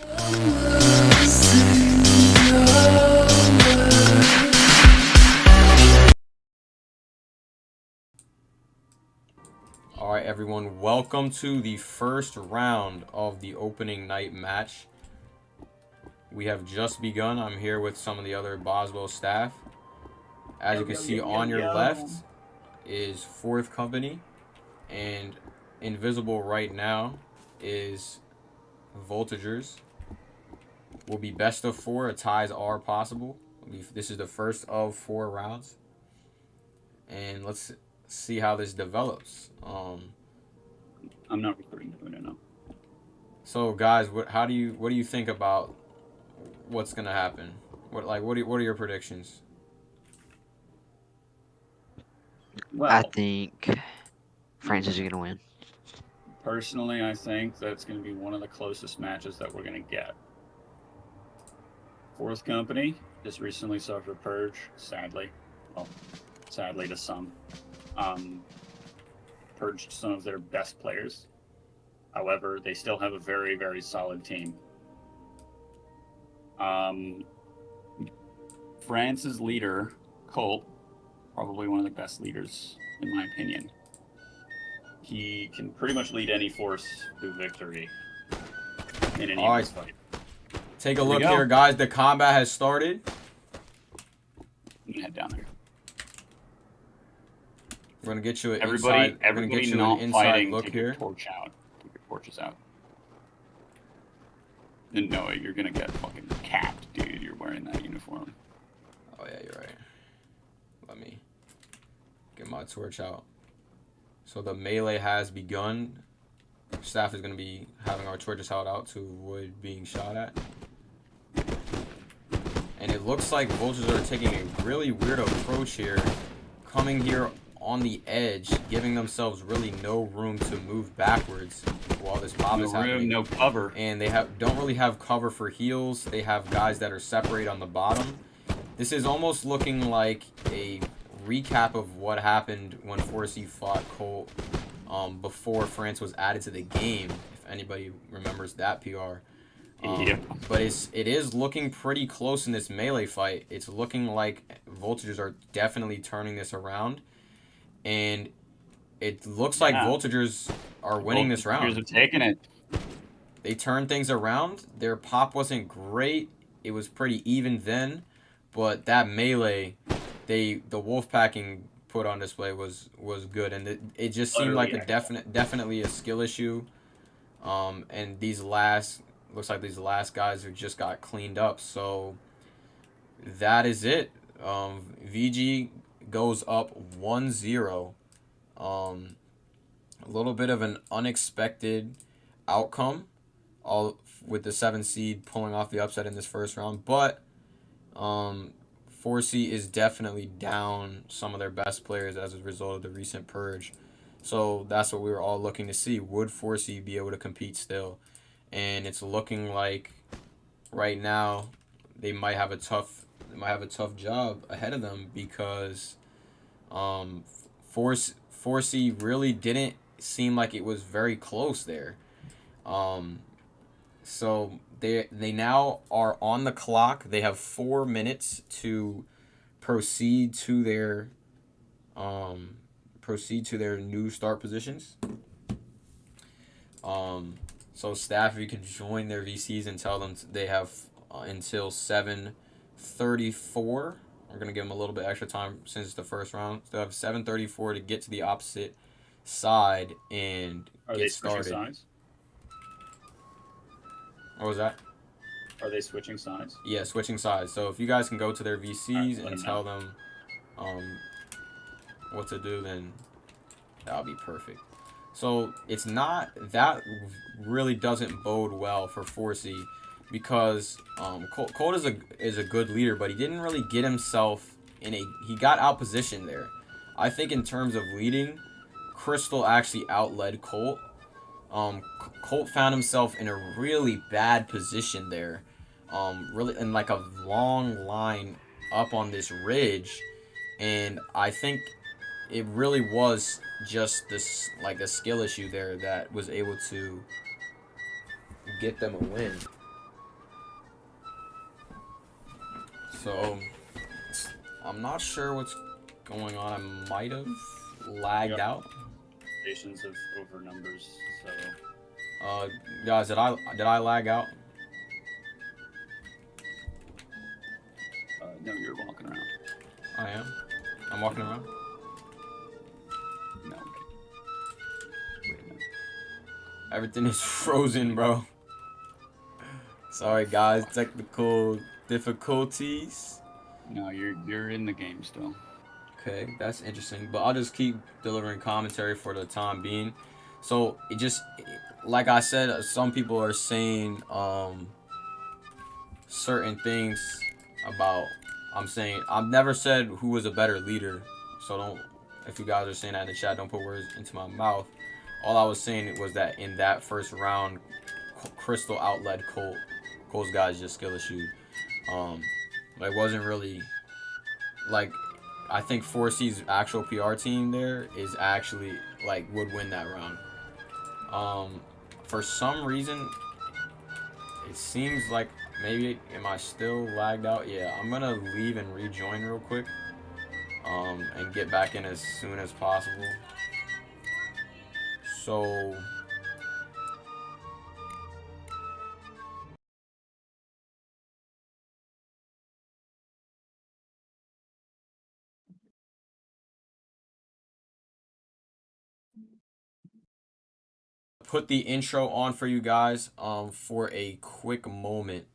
All right, everyone, welcome to the first round of the opening night match. We have just begun. I'm here with some of the other Boswell staff. As you can see on your left is Fourth Company, and invisible right now is Voltigeurs. Will be best of 4. Ties are possible. This is the first of 4 rounds, and let's see how this develops. I'm not recording the window now. So guys, what do you think about what's gonna happen? What are your predictions? Well, I think France is gonna win. Personally, I think that's going to be one of the closest matches that we're going to get. Fourth Company just recently suffered a purge, sadly. Well, sadly to some. Purged some of their best players. However, they still have a very, very solid team. France's leader, Colt, probably one of the best leaders, in my opinion. He can pretty much lead any force to victory in any fight. Take a look here, guys. The combat has started. I'm gonna head down there. We're gonna get you an everybody not fighting, look take here. Your torch out. Take your torches out. And no, you're gonna get fucking capped, dude. You're wearing that uniform. Oh yeah, you're right. Let me get my torch out. So the melee has begun. Staff is going to be having our torches held out to avoid being shot at. And it looks like Vultures are taking a really weird approach here. Coming here on the edge, giving themselves really no room to move backwards while this pop is happening. No cover. And they don't really have cover for heals. They have guys that are separated on the bottom. This is almost looking like a recap of what happened when 4C fought Colt before France was added to the game, if anybody remembers that PR. But it is looking pretty close in this melee fight. It's looking like Voltigeurs are definitely turning this around, and it looks like Voltigeurs are winning this round. Voltigeurs are taking it. They turned things around. Their pop wasn't great. It was pretty even then, but that melee the wolf packing put on display was good, and it just seemed like a definitely a skill issue. And looks like these last guys who just got cleaned up. So that is it. VG goes up 1-0. A little bit of an unexpected outcome, all with the 7 seed pulling off the upset in this first round, but 4C is definitely down some of their best players as a result of the recent purge. So that's what we were all looking to see. Would 4C be able to compete still? And it's looking like right now they might have a tough job ahead of them, because 4C really didn't seem like it was very close there. So they now are on the clock. They have 4 minutes to proceed to their new start positions. So staff, if you can join their VCs and tell them they have until 7:34. We're gonna give them a little bit extra time since it's the first round. So they have 7:34 to get to the opposite side and get started. Sides? What was that? Are they switching sides? Yeah, switching sides. So if you guys can go to their VCs and tell them what to do, then that'll be perfect. So it's not that really doesn't bode well for 4C, because Colt is a good leader, but he didn't really get himself in he got out positioned there. I think in terms of leading, Crystal actually outled Colt. Colt found himself in a really bad position there, really in like a long line up on this ridge, and I think it really was just this like a skill issue there that was able to get them a win. So I'm not sure what's going on. I might have lagged out. Stations of over numbers. So guys, did I lag out? no, you're walking around. I am. I'm walking around. No. Wait a minute. Everything is frozen, bro. Sorry, guys. Technical difficulties. No, you're in the game still. Okay, that's interesting. But I'll just keep delivering commentary for the time being. So it just, like I said, some people are saying certain things about. I've never said who was a better leader. So don't. If you guys are saying that in the chat, don't put words into my mouth. All I was saying was that in that first round, Crystal outled Colt. Colt's guys just skill issued. It wasn't really like. I think 4C's actual PR team there is actually would win that round. For some reason, it seems like maybe am I still lagged out? Yeah, I'm gonna leave and rejoin real quick. And get back in as soon as possible. So. Put the intro on for you guys for a quick moment.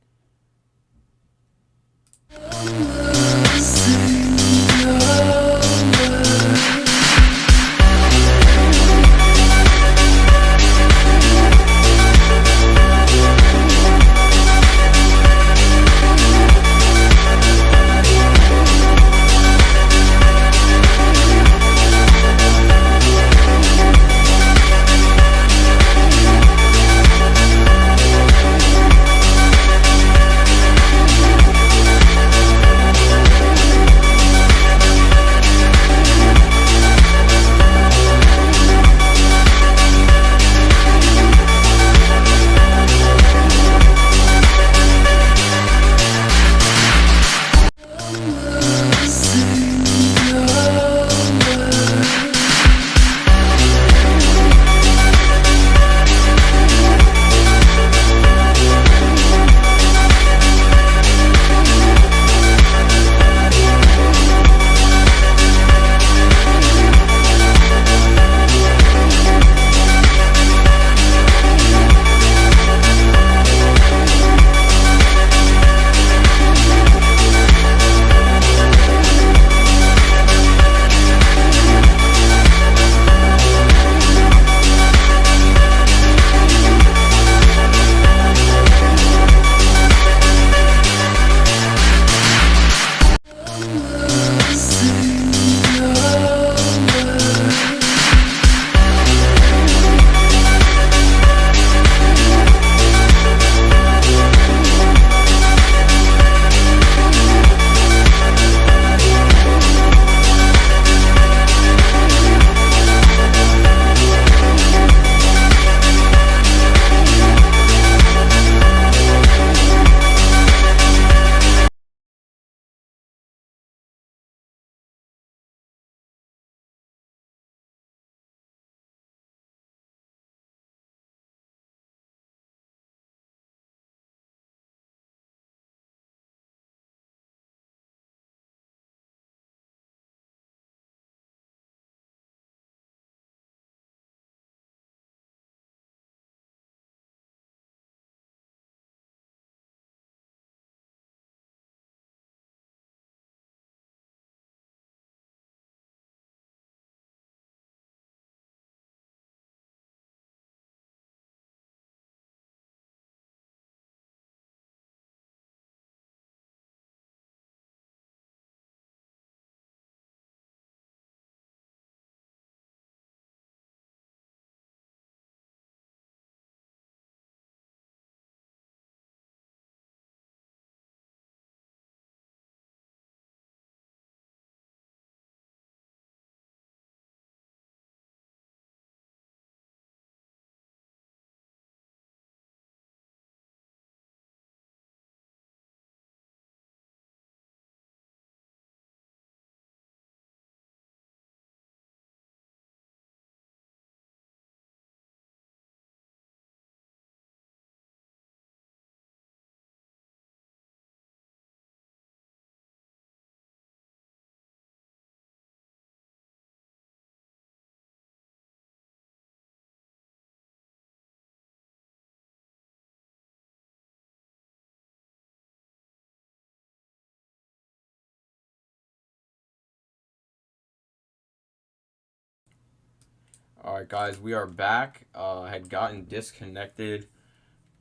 Alright, guys, we are back. I had gotten disconnected,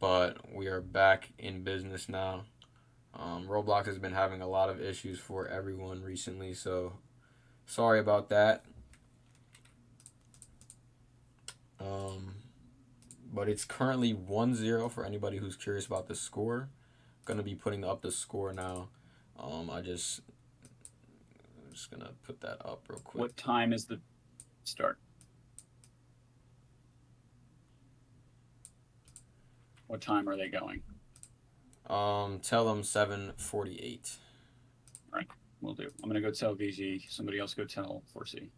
but we are back in business now. Roblox has been having a lot of issues for everyone recently, so sorry about that. But it's currently 1-0 for anybody who's curious about the score. Gonna be putting up the score now. I'm just gonna put that up real quick. What time is the start? What time are they going? Tell them 7:48. All right, we'll do. I'm gonna go tell VG. Somebody else go tell 4C.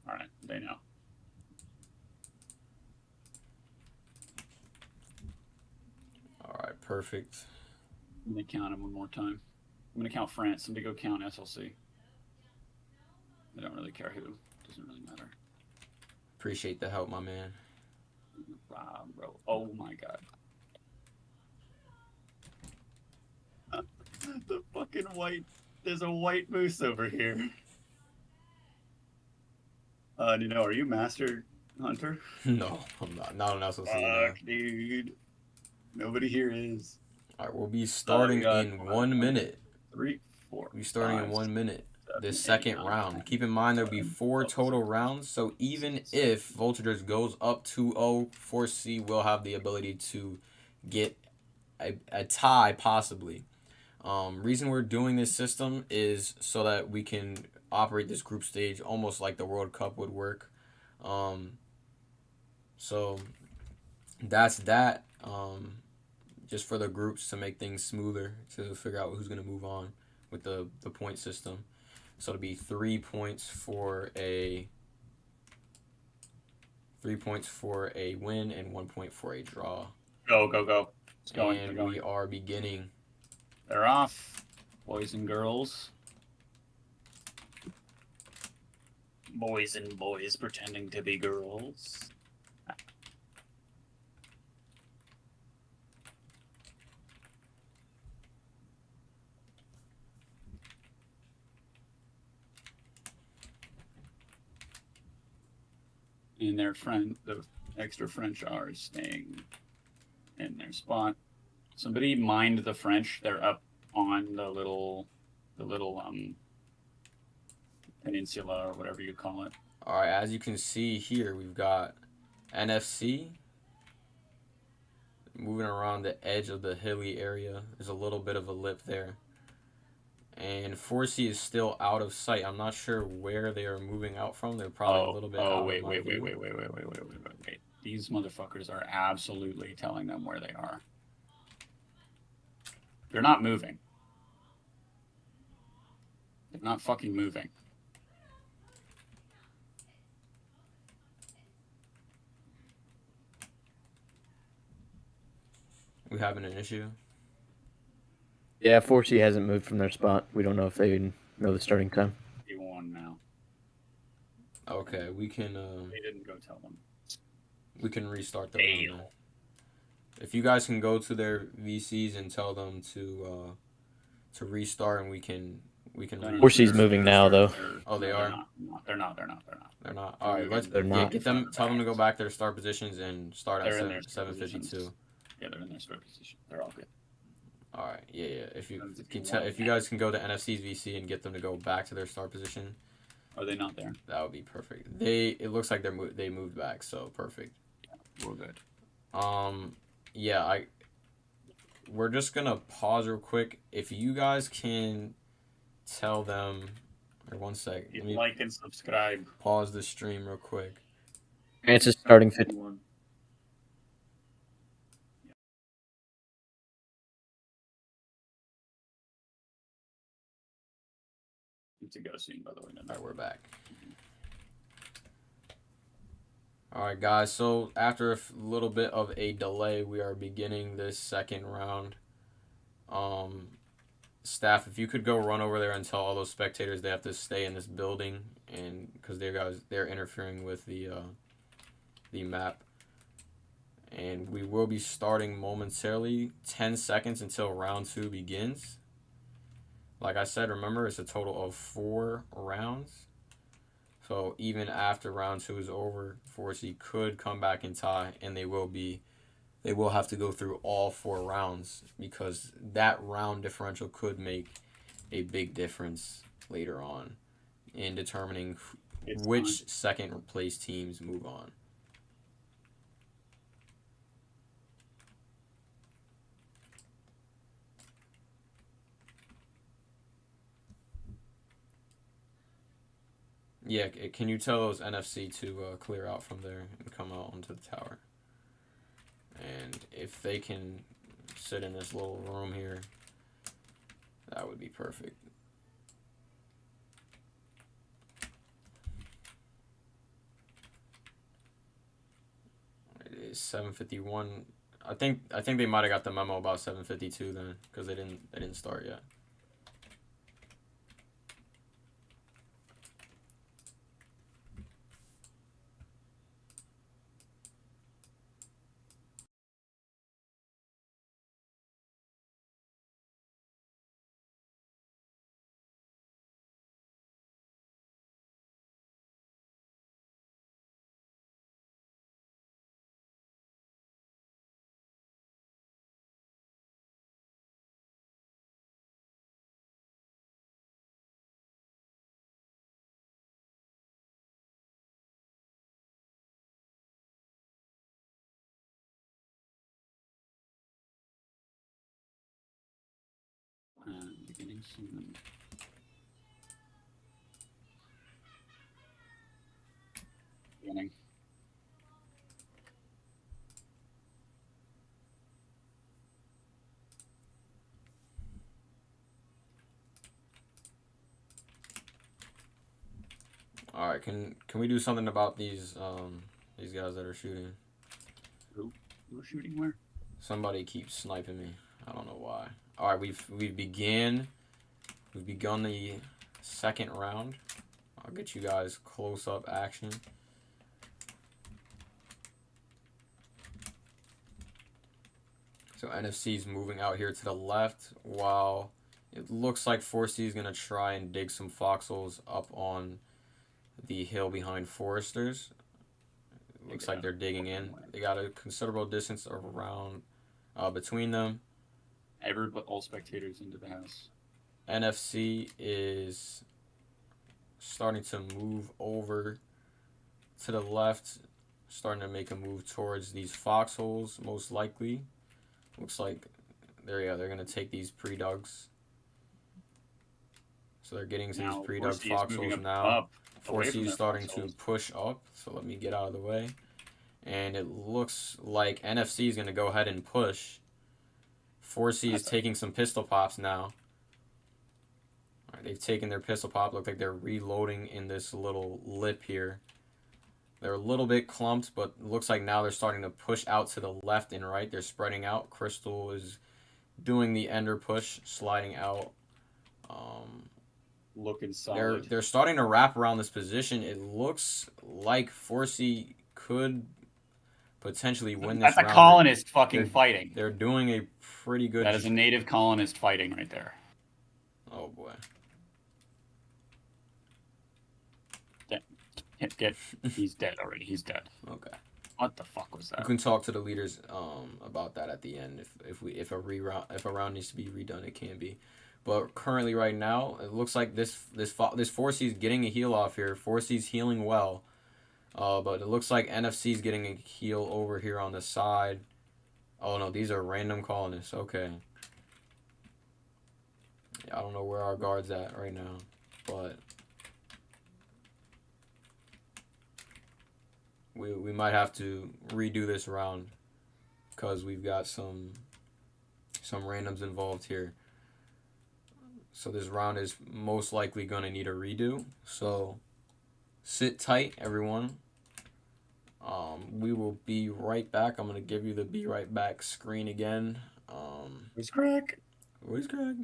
All right, they know. All right, perfect. I'm gonna count them one more time. I'm gonna count France. Somebody go count SLC. I don't really care who. Doesn't really matter. Appreciate the help, my man. Bro. Oh my god. The fucking white. There's a white moose over here. Are you Master Hunter? No, I'm not. Not on SLC. No. Fuck, dude. Nobody here is. All right, we'll be starting in 1 minute. 3, 4. We'll be starting in 1 minute. This second round. Keep in mind there'll be 4 total rounds, so even if Voltigeurs goes up 2-0, 4C will have the ability to get a tie, possibly. Reason we're doing this system is so that we can operate this group stage almost like the World Cup would work. So that's that. Just for the groups to make things smoother, to figure out who's going to move on with the point system. So it'll be 3 points for a win and 1 point for a draw. Go. It's going. And we are beginning. They're off, boys and girls. Boys and boys pretending to be girls. And the extra French are staying in their spot. Somebody mind the French. They're up on the little peninsula or whatever you call it. All right, as you can see here, we've got NFC moving around the edge of the hilly area. There's a little bit of a lip there. And 4C is still out of sight. I'm not sure where they are moving out from. They're probably a little bit out wait. of my view. Wait. These motherfuckers are absolutely telling them where they are. They're not moving. They're not fucking moving. We having an issue? Yeah, 4C hasn't moved from their spot. We don't know if they know the starting time. They won now. Okay, we can. They didn't go tell them. We can restart the round. If you guys can go to their VCs and tell them to restart, and we can. 4C's moving now, though. Oh, they are. They're not. They're not. All right, let's They're not. get them. Tell them to go back to their start positions and start at 7:52. Yeah, they're in their start position. They're all good. All right, yeah. If you guys can go to NFC's VC and get them to go back to their start position. Are they not there? That would be perfect. It looks like they moved back, so perfect. Yeah, we're good. Yeah, we're just gonna pause real quick. If you guys can tell them, or 1 sec. Let me like and subscribe. Pause the stream real quick. France is starting 51. To go soon, by the way. All right, we're back. All right, guys. So after a little bit of a delay, we are beginning this second round. Staff, if you could go run over there and tell all those spectators they have to stay in this building, and because they're interfering with the map. And we will be starting momentarily. 10 seconds until round 2 begins. Like I said, remember, it's a total of 4 rounds. So even after round 2 is over, 4C could come back and tie, and they will have to go through all 4 rounds, because that round differential could make a big difference later on in determining which second place teams move on. Yeah, can you tell those NFC to clear out from there and come out onto the tower? And if they can sit in this little room here, that would be perfect. It is 7:51. I think they might have got the memo about 7:52 then, because they didn't start yet. Beginning soon. Beginning. All right, can we do something about these guys that are shooting? Who are shooting where? Somebody keeps sniping me. I don't know why. All right, we've begun the second round. I'll get you guys close up action. So NFC's moving out here to the left, while it looks like 4C is gonna try and dig some foxholes up on the hill behind Foresters. It looks like they're digging in. They got a considerable distance around between them. All spectators into the house. NFC is starting to move over to the left, starting to make a move towards these foxholes, most likely. Looks like they're going to take these pre-dugs. So they're getting to these pre-dug foxholes now. 4C is starting to push up, so let me get out of the way. And it looks like NFC is going to go ahead and push. 4C is taking some pistol pops now. All right, they've taken their pistol pop. Look like they're reloading in this little lip here. They're a little bit clumped, but it looks like now they're starting to push out to the left and right. They're spreading out. Crystal is doing the ender push, sliding out. Looking solid. They're starting to wrap around this position. It looks like 4C could potentially win this round. That's a colonist fighting. They're doing a pretty good... That is a native colonist fighting right there. Oh, boy. He's dead already. He's dead. Okay. What the fuck was that? You can talk to the leaders about that at the end. If a round needs to be redone, it can be. But currently, right now, it looks like this 4C is getting a heal off here. 4C's healing well, but it looks like NFC's getting a heal over here on the side. Oh no, these are random colonists. Okay. Yeah, I don't know where our guard's at right now, but we might have to redo this round because we've got some randoms involved here. So this round is most likely going to need a redo. So sit tight, everyone. We will be right back. I'm going to give you the be right back screen again. Where's Craig? Where's Craig?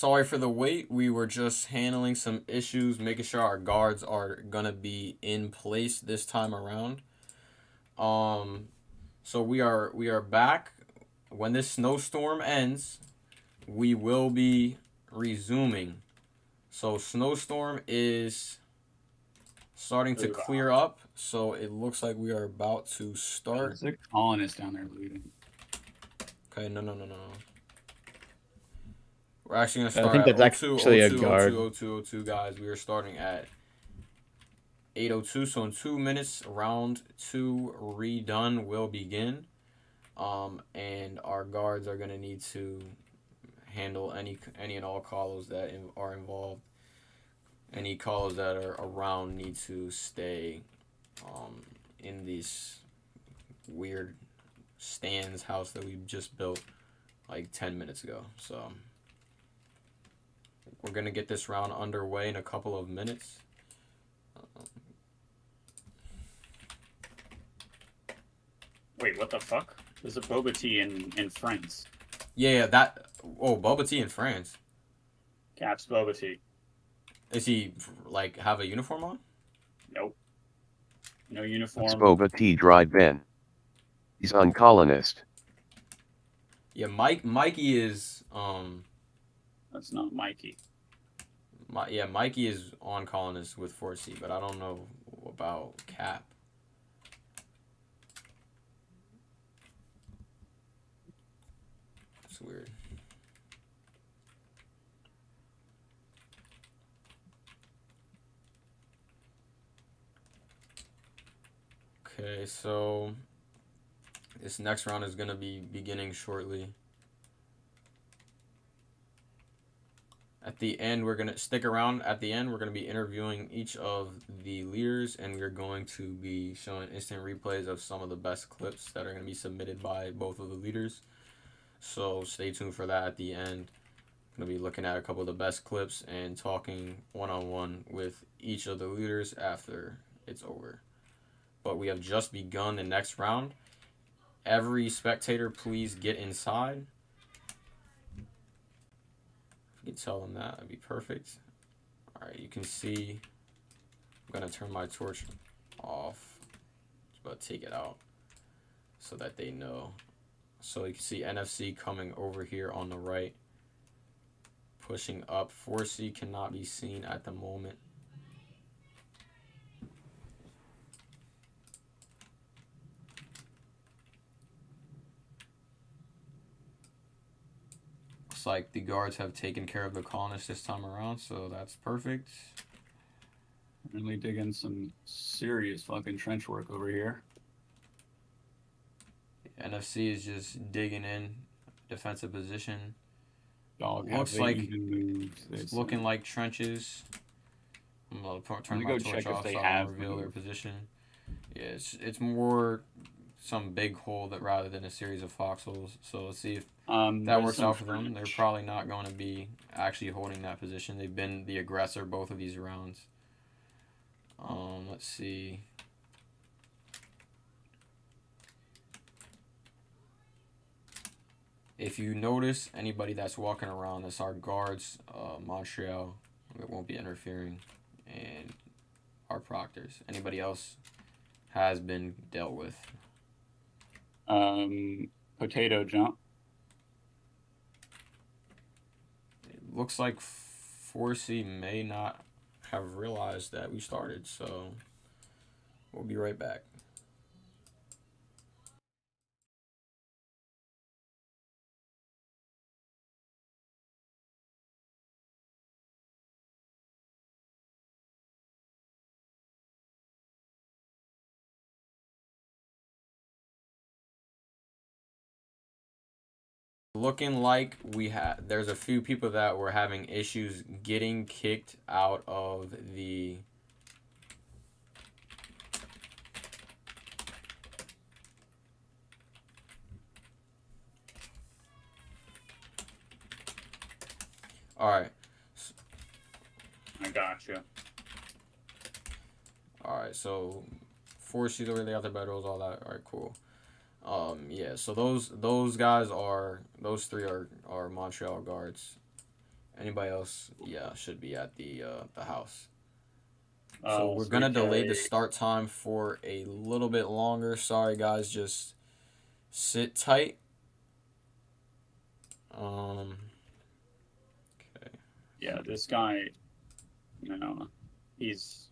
Sorry for the wait. We were just handling some issues, making sure our guards are gonna be in place this time around. So we are back. When this snowstorm ends, we will be resuming. So snowstorm is starting to clear up, so it looks like we are about to start. There's a colonist down there looting. Okay, no. We're actually gonna start I think at that's 02, actually a 02, guard. 02, 02, 02, guys. We are starting at 8:02, so in 2 minutes, round 2 redone will begin. And our guards are gonna need to handle any and all calls that are involved. Any calls that are around need to stay in this weird stands house that we just built like 10 minutes ago. So we're gonna get this round underway in a couple of minutes. Wait, what the fuck? There's a boba tea in France. Yeah, that. Oh, Bubba Tea in France. Caps boba tea. Is he like have a uniform on? Nope. No uniform. It's boba tea dried Ben. He's on colonist. Yeah, Mikey is That's not Mikey. Mikey is on colonist with 4C, but I don't know about Cap. It's weird. Okay, so this next round is going to be beginning shortly. At the end, we're going to stick around. At the end, we're going to be interviewing each of the leaders, and we're going to be showing instant replays of some of the best clips that are going to be submitted by both of the leaders. So stay tuned for that at the end. I'm going to be looking at a couple of the best clips and talking one-on-one with each of the leaders after it's over. But we have just begun the next round. Every spectator, please get inside. If you could tell them that'd be perfect. All right, you can see I'm gonna turn my torch off. Just about to take it out so that they know. So you can see NFC coming over here on the right, pushing up. 4C cannot be seen at the moment. Looks like the guards have taken care of the colonists this time around, so that's perfect. Really digging some serious fucking trench work over here. NFC is just digging in, defensive position. Dog Looks have like even moved. it's looking like trenches. I'm gonna turn my go torch check if off they so I have don't reveal their moved. position. Yeah, it's more some big hole that rather than a series of foxholes. So let's see if that there's works some out for them. They're French. probably not going to be actually holding that position. They've been the aggressor both of these rounds. Let's see. If you notice anybody that's walking around, that's our guards, Montreal, that won't be interfering, and our proctors. Anybody else has been dealt with. Potato jump. It looks like 4C may not have realized that we started, so we'll be right back. Looking like there's a few people that were having issues getting kicked out of the Alright. I gotcha. Alright, so 4C's over the other bedrolls, all that. Alright, cool. Yeah, so those guys are those three are Montreal guards. Anybody else? Yeah, should be at the house. So Oh, we're gonna delay the 3K. start time for a little bit longer. Sorry guys, just sit tight. Okay. Yeah, this guy, you know, he's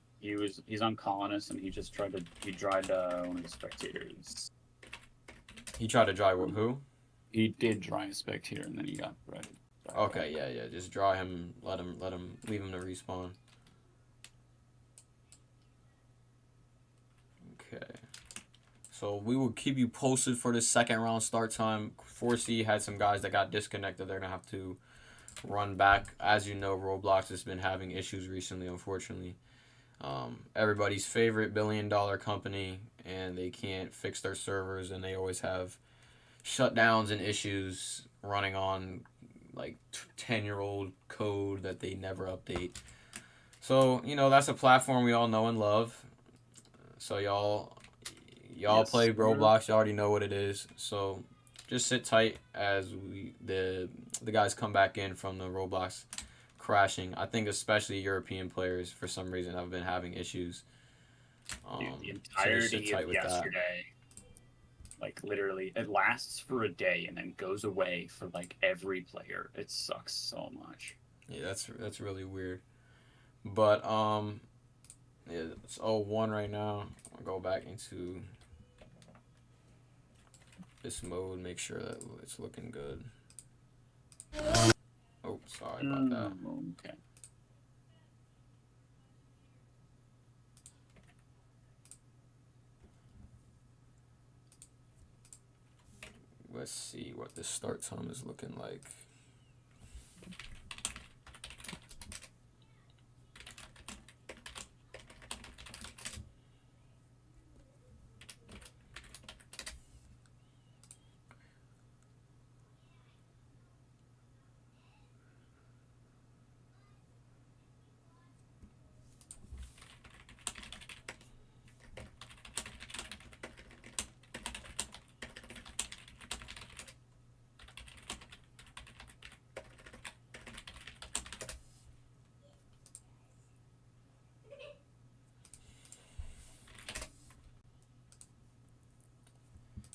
on Colonist and he tried one of the spectators. He tried to dry who? He did dry a spectator and then he got right. Okay, yeah. Just draw him. Let him. Leave him to respawn. Okay. So we will keep you posted for the second round start time. 4C had some guys that got disconnected. They're gonna have to run back. As you know, Roblox has been having issues recently, unfortunately. Everybody's favorite billion-dollar company, and they can't fix their servers, and they always have shutdowns and issues running on like 10-year-old code that they never update. So, that's a platform we all know and love. So y'all Yes, play sir. Roblox, you already know what it is. So just sit tight as the guys come back in from the Roblox crashing. I think especially European players for some reason have been having issues. Dude, the So entirety just sit tight of with that. yesterday, like literally, it lasts for a day and then goes away for like every player. It sucks so much. Yeah, that's really weird. But yeah, it's 0-1 right now. I'll go back into this mode, make sure that it's looking good. Oh, sorry about that. Okay. Let's see what the start time is looking like.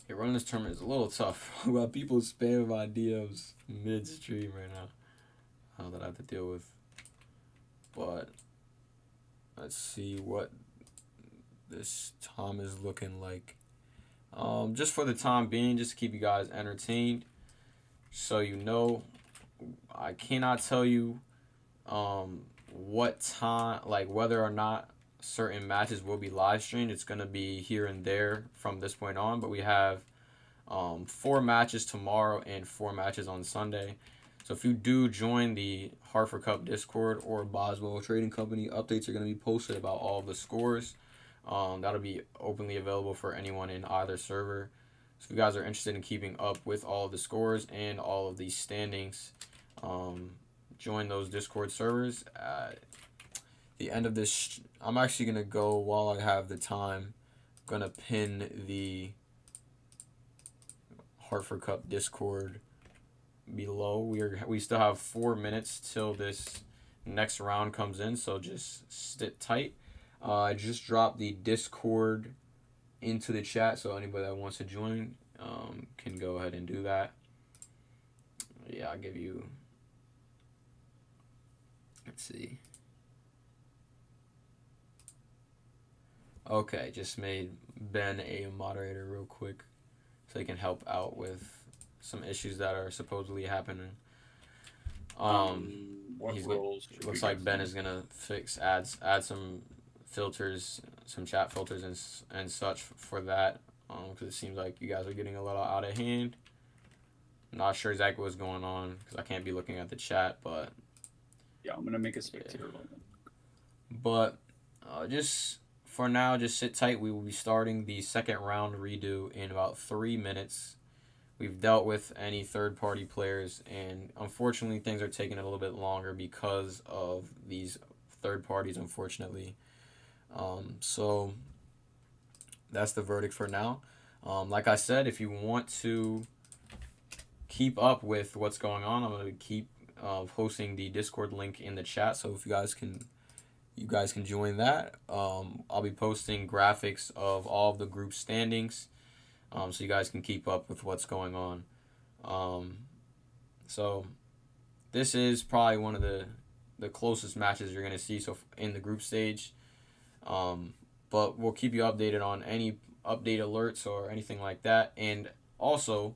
Yeah, running this tournament is a little tough. While people spam my DMs mid-stream right now that I have to deal with. But let's see what this time is looking like. Just for the time being, just to keep you guys entertained. So I cannot tell you what time, like whether or not certain matches will be live streamed. It's going to be here and there from this point on, but we have 4 matches tomorrow and 4 matches on Sunday. So if you do join the Hartford Cup Discord or Boswell Trading Company, updates are going to be posted about all of the scores. That'll be openly available for anyone in either server. So if you guys are interested in keeping up with all of the scores and all of these standings, join those Discord servers. At the end of this, I'm actually going to go while I have the time. I'm going to pin the Hartford Cup Discord below. We still have 4 minutes till this next round comes in, so just sit tight. I just dropped the Discord into the chat, so anybody that wants to join can go ahead and do that. Yeah, I'll give you. Let's see. Okay, just made Ben a moderator real quick so he can help out with some issues that are supposedly happening. What roles? Looks like Ben is gonna add some filters, some chat filters and such for that. Because it seems like you guys are getting a little out of hand. Not sure exactly what's going on because I can't be looking at the chat, but Yeah, I'm gonna make a spectator. Yeah. But just for now, just sit tight. We will be starting the second round redo in about 3 minutes. We've dealt with any third-party players, and unfortunately, things are taking a little bit longer because of these third parties, unfortunately. So that's the verdict for now. Like I said, if you want to keep up with what's going on, I'm going to keep posting the Discord link in the chat. So if you guys can join that. I'll be posting graphics of all of the group standings, so you guys can keep up with what's going on. So this is probably one of the closest matches you're gonna see in the group stage. But we'll keep you updated on any update alerts or anything like that. And also,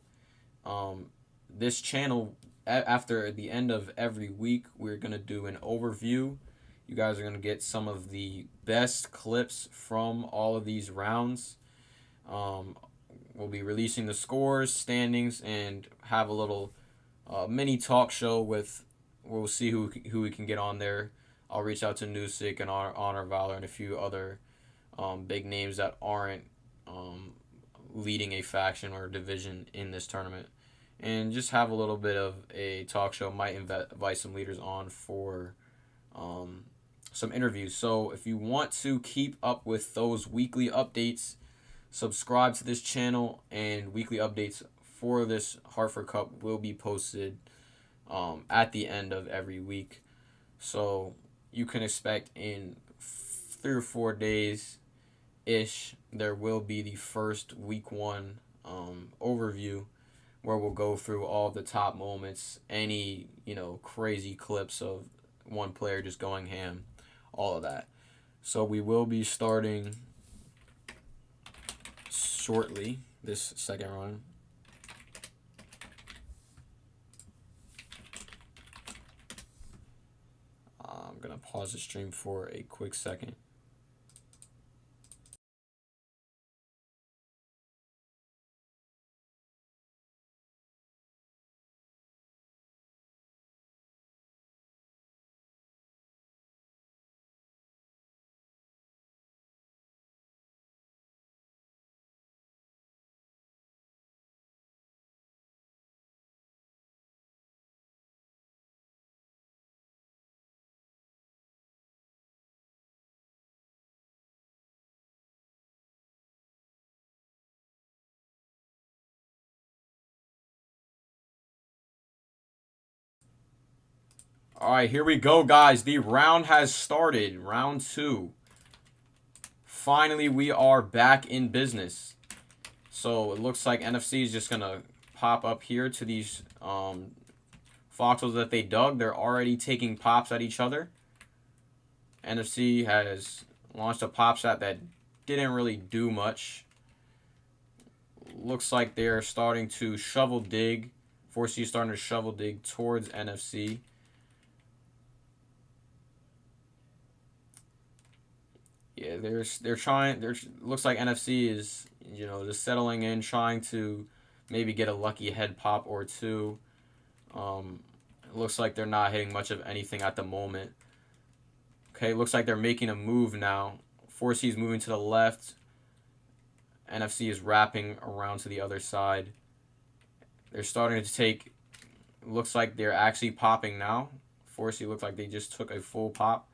this channel, after the end of every week, we're gonna do an overview. You guys are going to get some of the best clips from all of these rounds. We'll be releasing the scores, standings, and have a little mini talk show we'll see who we can get on there. I'll reach out to Newsick and Honor Valor and a few other big names that aren't leading a faction or division in this tournament. And just have a little bit of a talk show. Might invite some leaders on for some interviews. So if you want to keep up with those weekly updates, subscribe to this channel, and weekly updates for this Hartford Cup will be posted at the end of every week. So you can expect in 3 or 4 days ish there will be the first week 1 overview, where we'll go through all the top moments, any crazy clips of one player just going ham, all of that. So we will be starting shortly this second run. I'm gonna pause the stream for a quick second. All right, here we go, guys. The round has started. Round 2. Finally, we are back in business. So it looks like NFC is just going to pop up here to these foxholes that they dug. They're already taking pops at each other. NFC has launched a pop shot that didn't really do much. Looks like they're starting to shovel dig. 4C is starting to shovel dig towards NFC. Yeah, they're trying. Looks like NFC is just settling in, trying to maybe get a lucky head pop or two. It looks like they're not hitting much of anything at the moment. Okay, looks like they're making a move now. 4C is moving to the left. NFC is wrapping around to the other side. They're starting to take. Looks like they're actually popping now. 4C looks like they just took a full pop.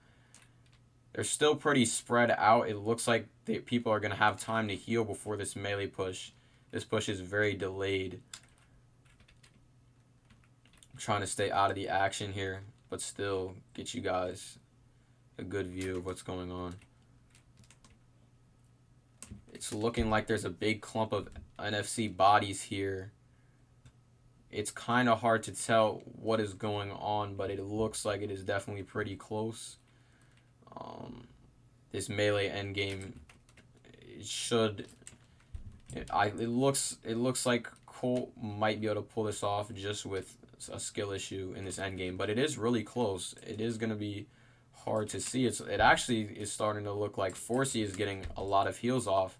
They're still pretty spread out. It looks like people are going to have time to heal before this melee push. This push is very delayed. I'm trying to stay out of the action here, but still get you guys a good view of what's going on. It's looking like there's a big clump of NFC bodies here. It's kind of hard to tell what is going on, but it looks like it is definitely pretty close. This melee endgame, it looks like Colt might be able to pull this off just with a skill issue in this endgame, but it is really close. It is going to be hard to see. It actually is starting to look like 4C is getting a lot of heals off,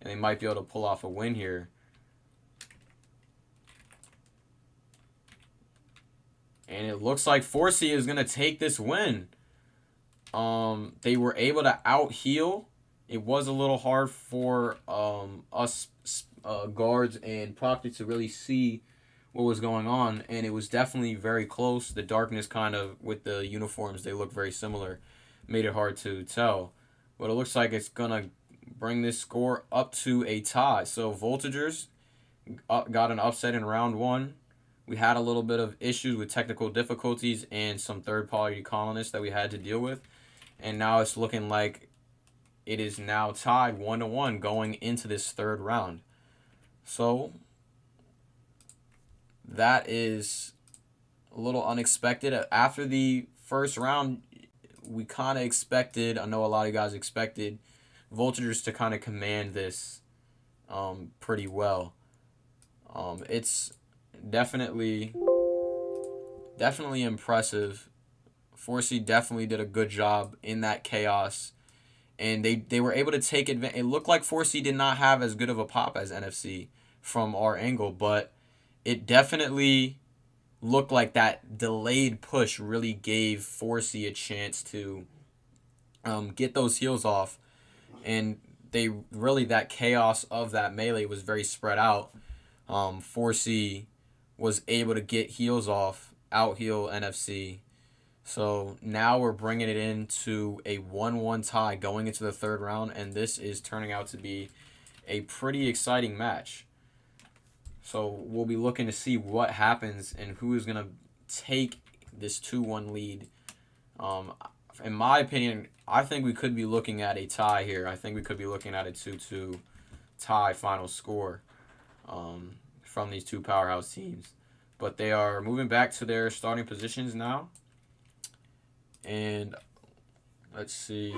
and they might be able to pull off a win here. And it looks like 4C is going to take this win. They were able to out heal. It was a little hard for us guards and Proctor to really see what was going on, and it was definitely very close. The darkness kind of, with the uniforms, they look very similar, made it hard to tell. But it looks like it's gonna bring this score up to a tie. So Voltigeurs got an upset in round 1 we had a little bit of issues with technical difficulties and some third-party colonists that we had to deal with. And now it's looking like it is now tied 1-1 going into this third round. So that is a little unexpected. After the first round, we kind of expected, I know a lot of guys expected, Voltigeurs to kind of command this pretty well. It's definitely impressive. 4C definitely did a good job in that chaos, and they were able to take advantage. It looked like 4C did not have as good of a pop as NFC from our angle, but it definitely looked like that delayed push really gave 4C a chance to get those heals off, and they really, that chaos of that melee was very spread out. 4C was able to get heals off, out heal NFC. So now we're bringing it into a 1-1 tie going into the third round, and this is turning out to be a pretty exciting match. So we'll be looking to see what happens and who is going to take this 2-1 lead. In my opinion, I think we could be looking at a tie here. I think we could be looking at a 2-2 tie final score from these two powerhouse teams. But they are moving back to their starting positions now. And let's see.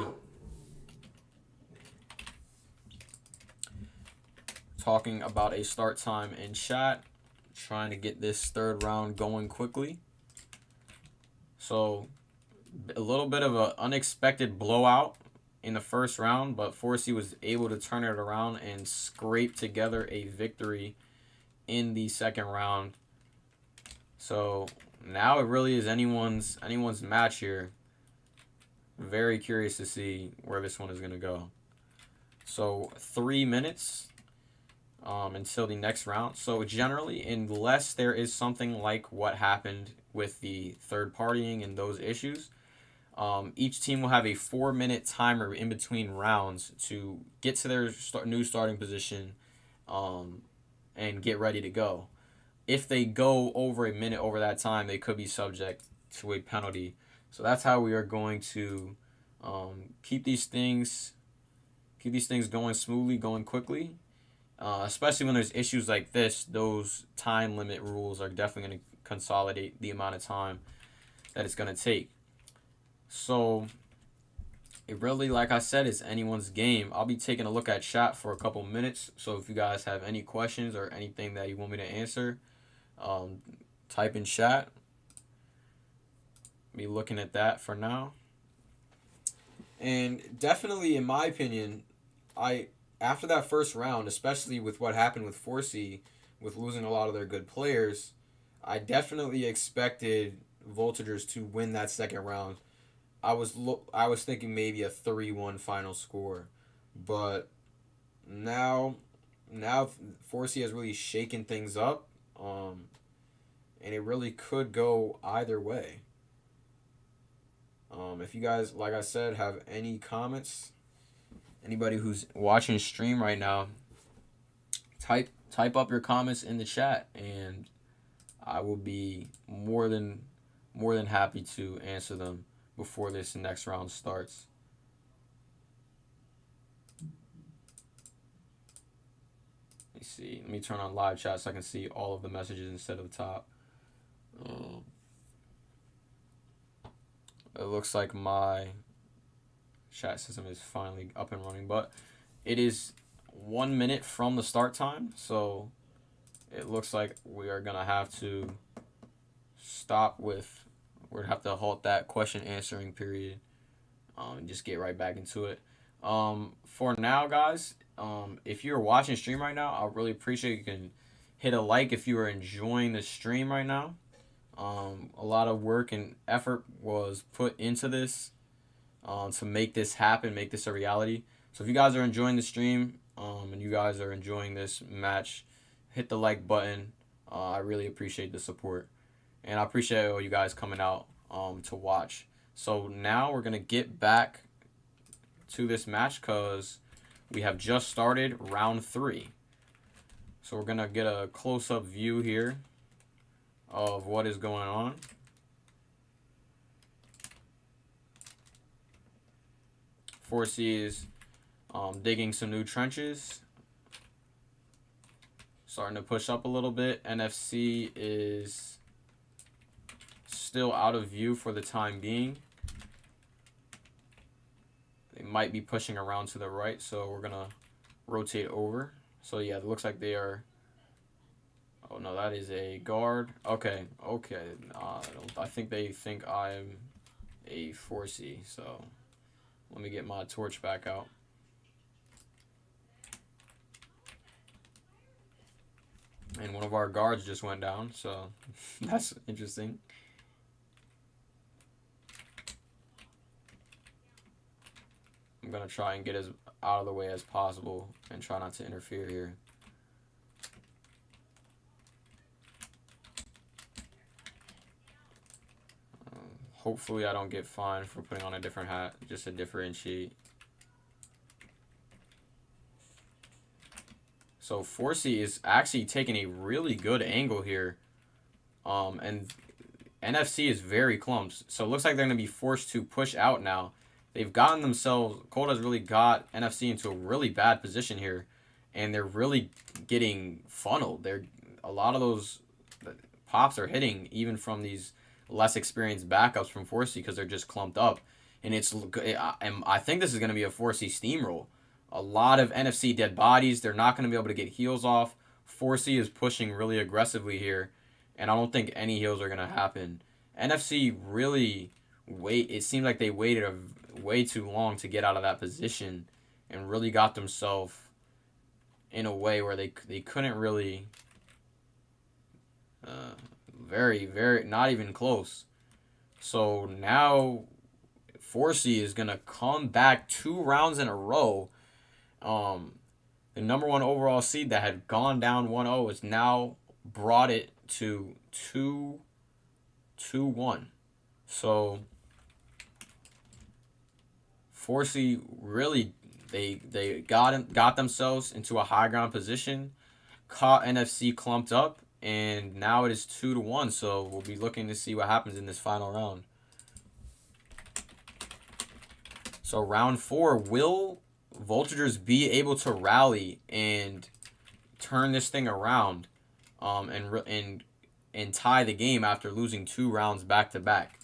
Talking about a start time in chat. Trying to get this third round going quickly. So a little bit of an unexpected blowout in the first round, but 4C was able to turn it around and scrape together a victory in the second round. So now it really is anyone's match here. Very curious to see where this one is going to go. So 3 minutes until the next round. So generally, unless there is something like what happened with the third partying and those issues, each team will have a 4-minute timer in between rounds to get to their new starting position and get ready to go. If they go over a minute over that time, they could be subject to a penalty. So that's how we are going to keep these things going smoothly, going quickly. Especially when there's issues like this, those time limit rules are definitely going to consolidate the amount of time that it's going to take. So it really, like I said, is anyone's game. I'll be taking a look at chat for a couple minutes. So if you guys have any questions or anything that you want me to answer, type in chat. Be looking at that for now. And definitely, in my opinion, after that first round, especially with what happened with 4C, with losing a lot of their good players, I definitely expected Voltigeurs to win that second round. I was thinking maybe a 3-1 final score, but now 4C has really shaken things up, and it really could go either way. If you guys, like I said, have any comments, anybody who's watching stream right now, type up your comments in the chat, and I will be more than happy to answer them before this next round starts. Let me see. Let me turn on live chat so I can see all of the messages instead of the top. It looks like my chat system is finally up and running, but it is 1 minute from the start time, so it looks like we are gonna have to we're gonna have to halt that question answering period and just get right back into it. For now, guys, if you're watching stream right now, I really appreciate you can hit a like if you are enjoying the stream right now. A lot of work and effort was put into this to make this happen, make this a reality. So if you guys are enjoying the stream and you guys are enjoying this match, hit the like button. I really appreciate the support, and I appreciate all you guys coming out to watch. So now we're gonna get back to this match because we have just started round 3. So we're gonna get a close-up view here of what is going on. Forsey is digging some new trenches. Starting to push up a little bit. NFC is still out of view for the time being. They might be pushing around to the right, so we're going to rotate over. So, yeah, it looks like they are... Oh, no, that is a guard. Okay. I think they think I'm a Forsey, so let me get my torch back out. And one of our guards just went down, so that's interesting. I'm going to try and get as out of the way as possible and try not to interfere here. Hopefully I don't get fined for putting on a different hat, just to differentiate. So Forsey is actually taking a really good angle here. And NFC is very clumped. So it looks like they're going to be forced to push out now. They've gotten themselves... Colt has really got NFC into a really bad position here. And they're really getting funneled. A lot of those pops are hitting even from these less experienced backups from Forsey because they're just clumped up. And I think this is going to be a Forsey steamroll. A lot of NFC dead bodies. They're not going to be able to get heals off. Forsey is pushing really aggressively here. And I don't think any heals are going to happen. NFC really it seemed like they waited way too long to get out of that position. And really got themselves in a way where they couldn't really... very, not even close. So now Forsey is going to come back 2 rounds in a row. The number 1 overall seed that had gone down 1-0 has now brought it to 2-1. So Forsey really, they got themselves into a high ground position, caught NFC clumped up, and now it is 2-1. So we'll be looking to see what happens in this final round. So round 4, will Voltigeurs be able to rally and turn this thing around, and tie the game after losing 2 rounds back to back?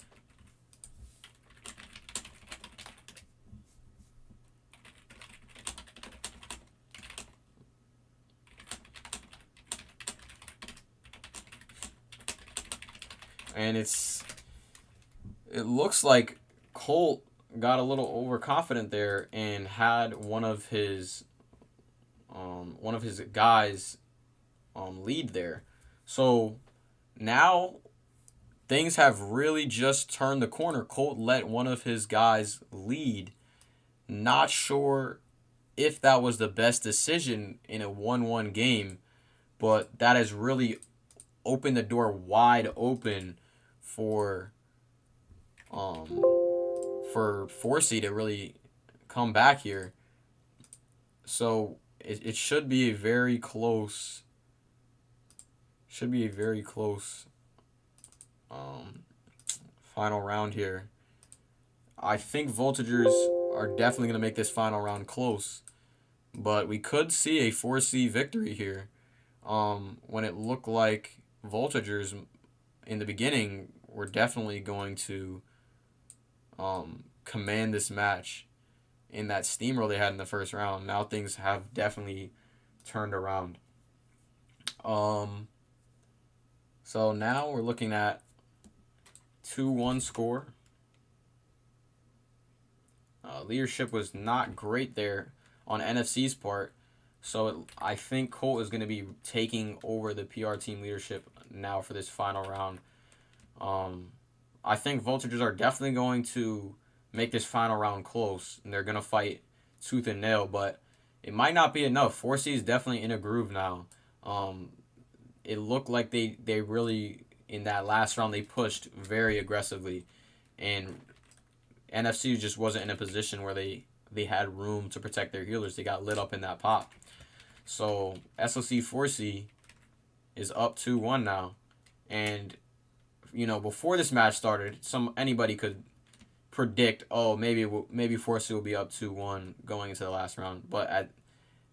And it looks like Colt got a little overconfident there and had one of his guys lead there. So now things have really just turned the corner. Colt let one of his guys lead. Not sure if that was the best decision in a 1-1 game, but that has really opened the door wide open for Forsey to really come back here. So it should be a very close final round here. I think Voltigeurs are definitely going to make this final round close, but we could see a 4C victory here. When it looked like Voltigeurs in the beginning were definitely going to command this match in that steamroll they had in the first round. Now things have definitely turned around. So now we're looking at 2-1 score. Leadership was not great there on NFC's part. So I think Colt is going to be taking over the PR team leadership now for this final round. I think Voltigeurs are definitely going to make this final round close, and they're going to fight tooth and nail, but it might not be enough. 4C is definitely in a groove now. It looked like they really, in that last round, they pushed very aggressively, and NFC just wasn't in a position where they had room to protect their healers. They got lit up in that pop. So SLC 4C is up 2-1 now. And before this match started, anybody could predict, oh, maybe 4C will be up 2-1 going into the last round. But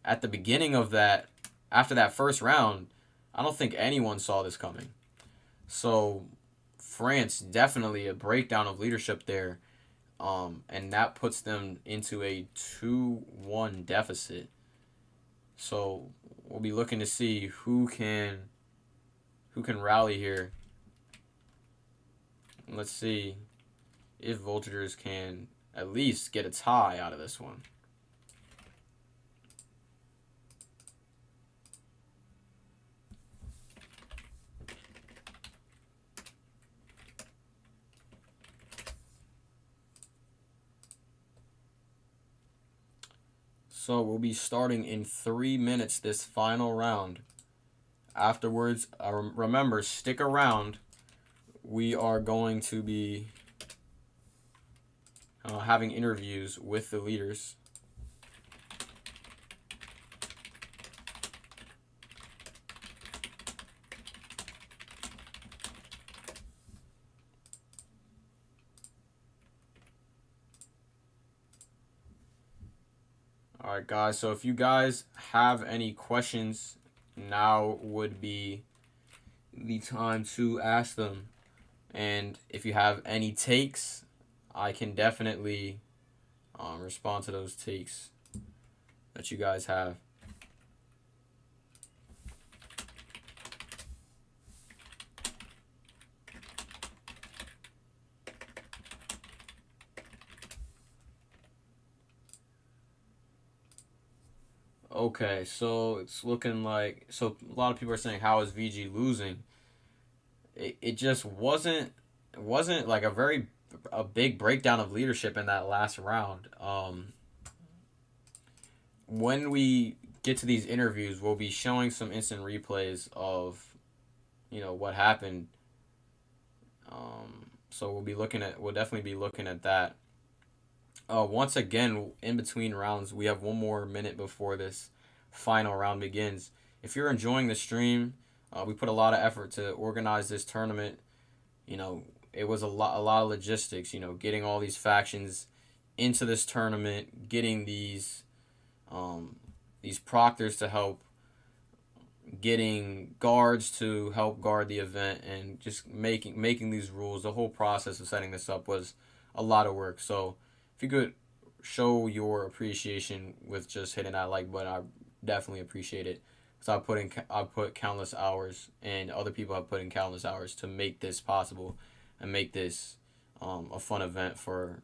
at the beginning of that, after that first round, I don't think anyone saw this coming. So France, definitely a breakdown of leadership there. And that puts them into a 2-1 deficit. So we'll be looking to see who can rally here. Let's see if Voltigeurs can at least get a tie out of this one. So we'll be starting in 3 minutes this final round. Afterwards, remember, stick around. We are going to be having interviews with the leaders. Alright guys, so if you guys have any questions, now would be the time to ask them. And if you have any takes, I can definitely respond to those takes that you guys have. Okay, so it's looking like, so a lot of people are saying, how is VG losing? It just wasn't like a big breakdown of leadership in that last round. When we get to these interviews, we'll be showing some instant replays of what happened. So we'll definitely be looking at that. Once again, in between rounds, we have 1 more minute before this final round begins. If you're enjoying the stream, we put a lot of effort to organize this tournament. It was a lot of logistics. Getting all these factions into this tournament, getting these proctors to help, getting guards to help guard the event, and just making these rules. The whole process of setting this up was a lot of work. So if you could show your appreciation with just hitting that like button, I definitely appreciate it. So I put countless hours, and other people have put in countless hours to make this possible and make this a fun event for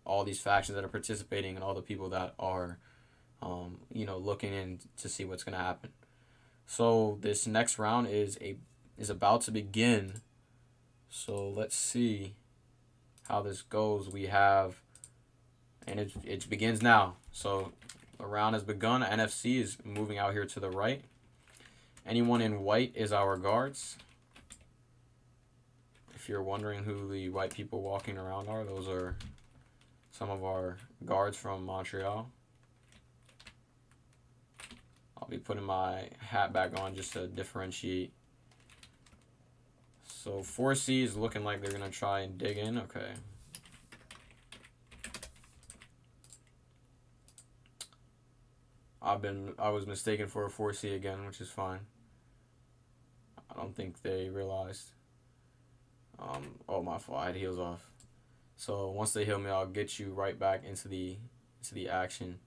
all these factions that are participating and all the people that are looking in to see what's going to happen. So this next round is about to begin. So let's see how this goes. We have, and it begins now. So the round has begun. NFC is moving out here to the right. Anyone in white is our guards. If you're wondering who the white people walking around are, those are some of our guards from Montreal. I'll be putting my hat back on just to differentiate. So 4C is looking like they're going to try and dig in. Okay. I was mistaken for a 4C again, which is fine. I don't think they realized. Oh, my fault. I had heals off. So once they heal me, I'll get you right back into the action.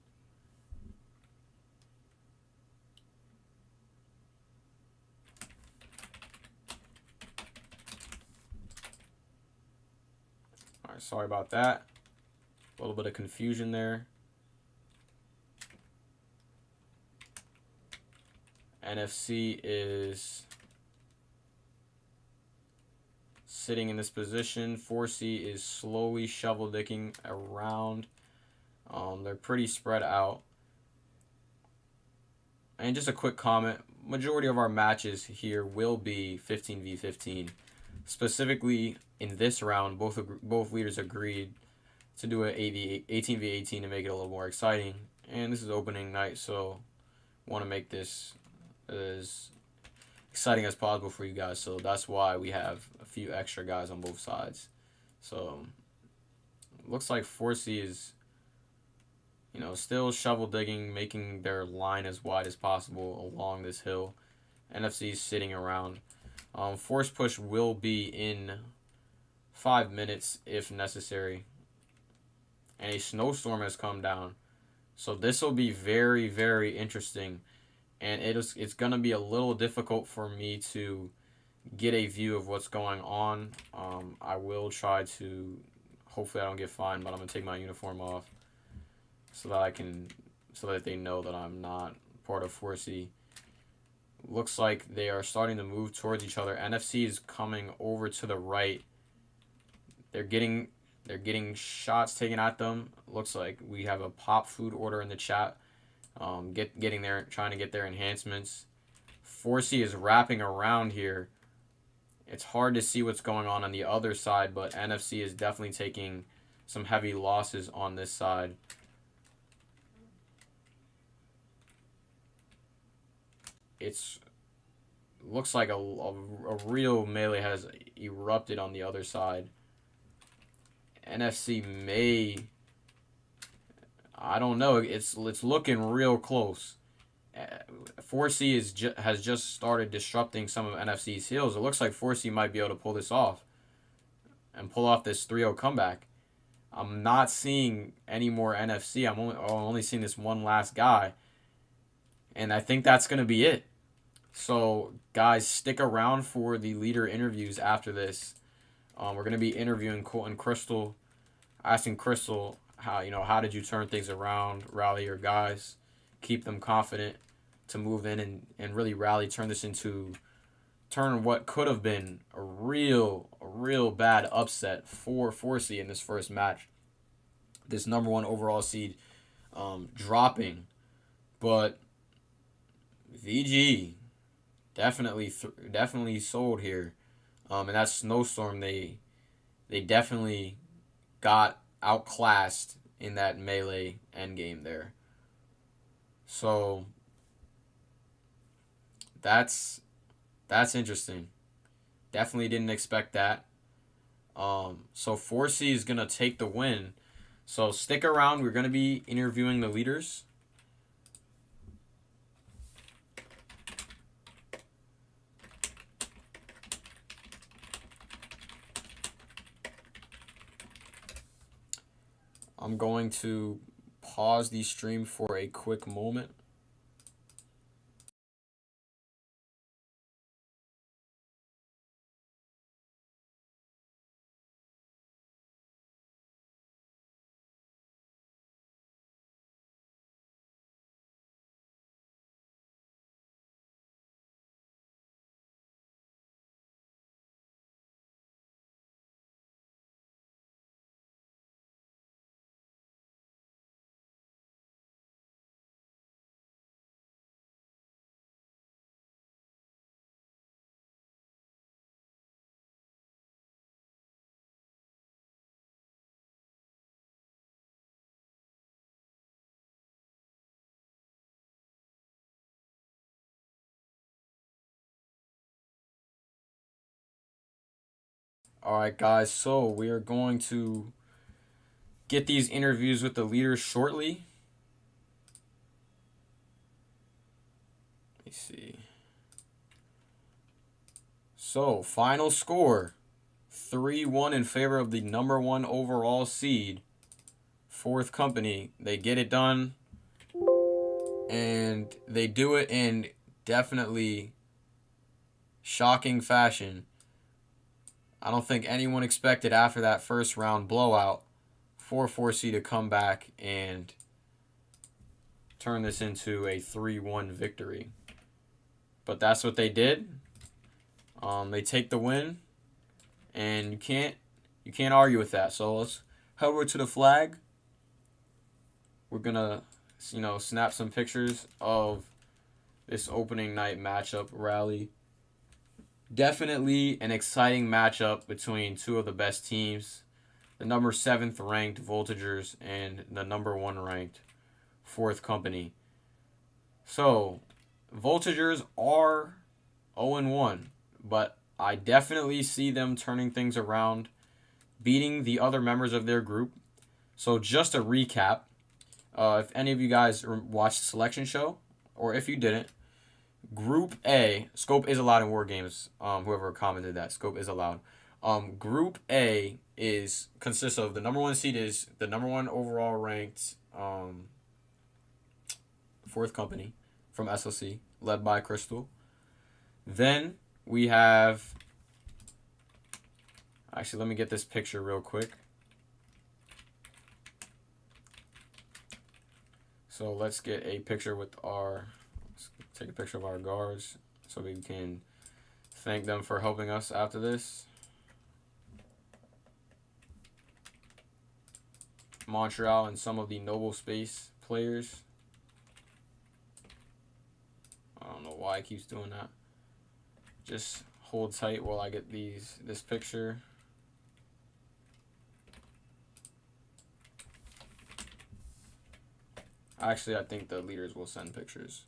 All right, sorry about that. A little bit of confusion there. NFC is sitting in this position. 4C is slowly shovel digging around. They're pretty spread out. And just a quick comment, majority of our matches here will be 15v15. Specifically in this round, both leaders agreed to do an 18v18 to make it a little more exciting. And this is opening night, so want to make this as exciting as possible for you guys. So that's why we have a few extra guys on both sides. So looks like 4C is, still shovel digging, making their line as wide as possible along this hill. NFC is sitting around. Force push will be in 5 minutes if necessary. And a snowstorm has come down. So this will be very, very interesting. And it's going to be a little difficult for me to get a view of what's going on. I will try to, hopefully I don't get fined, but I'm going to take my uniform off so that they know that I'm not part of 4C. Looks like they are starting to move towards each other. NFC is coming over to the right. They're getting shots taken at them. Looks like we have a pop food order in the chat. Getting there, trying to get their enhancements. 4C is wrapping around here. It's hard to see what's going on the other side, but NFC is definitely taking some heavy losses on this side. Looks like a real melee has erupted on the other side. NFC may, I don't know. It's looking real close. 4C has just started disrupting some of NFC's heals. It looks like 4C might be able to pull this off and pull off this 3-0 comeback. I'm not seeing any more NFC. I'm only seeing this one last guy, and I think that's gonna be it. So guys, stick around for the leader interviews after this. We're gonna be interviewing Colt and Crystal, asking Crystal how did you turn things around, rally your guys, keep them confident to move in and really rally, turn what could have been a real bad upset for 4C in this first match. This number 1 overall seed dropping, but VG definitely sold here. And that snowstorm, they definitely got outclassed in that melee endgame there. So that's interesting. Definitely didn't expect that. So 4C is gonna take the win. So stick around. We're gonna be interviewing the leaders. I'm going to pause the stream for a quick moment. Alright guys, so we are going to get these interviews with the leaders shortly. Let me see. So, final score, 3-1 in favor of the number 1 overall seed, Fourth Company. They get it done, and they do it in definitely shocking fashion. I don't think anyone expected after that first round blowout for 4C to come back and turn this into a 3-1 victory. But that's what they did. They take the win, and you can't argue with that. So let's head over to the flag. We're gonna snap some pictures of this opening night matchup rally. Definitely an exciting matchup between two of the best teams. The number 7th ranked Voltigeurs and the number 1 ranked Fourth Company. So, Voltigeurs are 0-1. But I definitely see them turning things around, beating the other members of their group. So just a recap, if any of you guys watched the selection show, or if you didn't, Group A, scope is allowed in war games. Whoever commented that, scope is allowed. Group A consists of the number 1 seed is the number 1 overall ranked 4th Company from SLC, led by Crystal. Then we have, actually, let me get this picture real quick. So let's get a picture with let's take a picture of our guards so we can thank them for helping us after this. Montreal and some of the Noble Space players. I don't know why it keeps doing that. Just hold tight while I get this picture. Actually, I think the leaders will send pictures.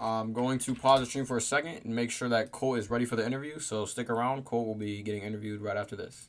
I'm going to pause the stream for a second and make sure that Cole is ready for the interview. So stick around. Cole will be getting interviewed right after this.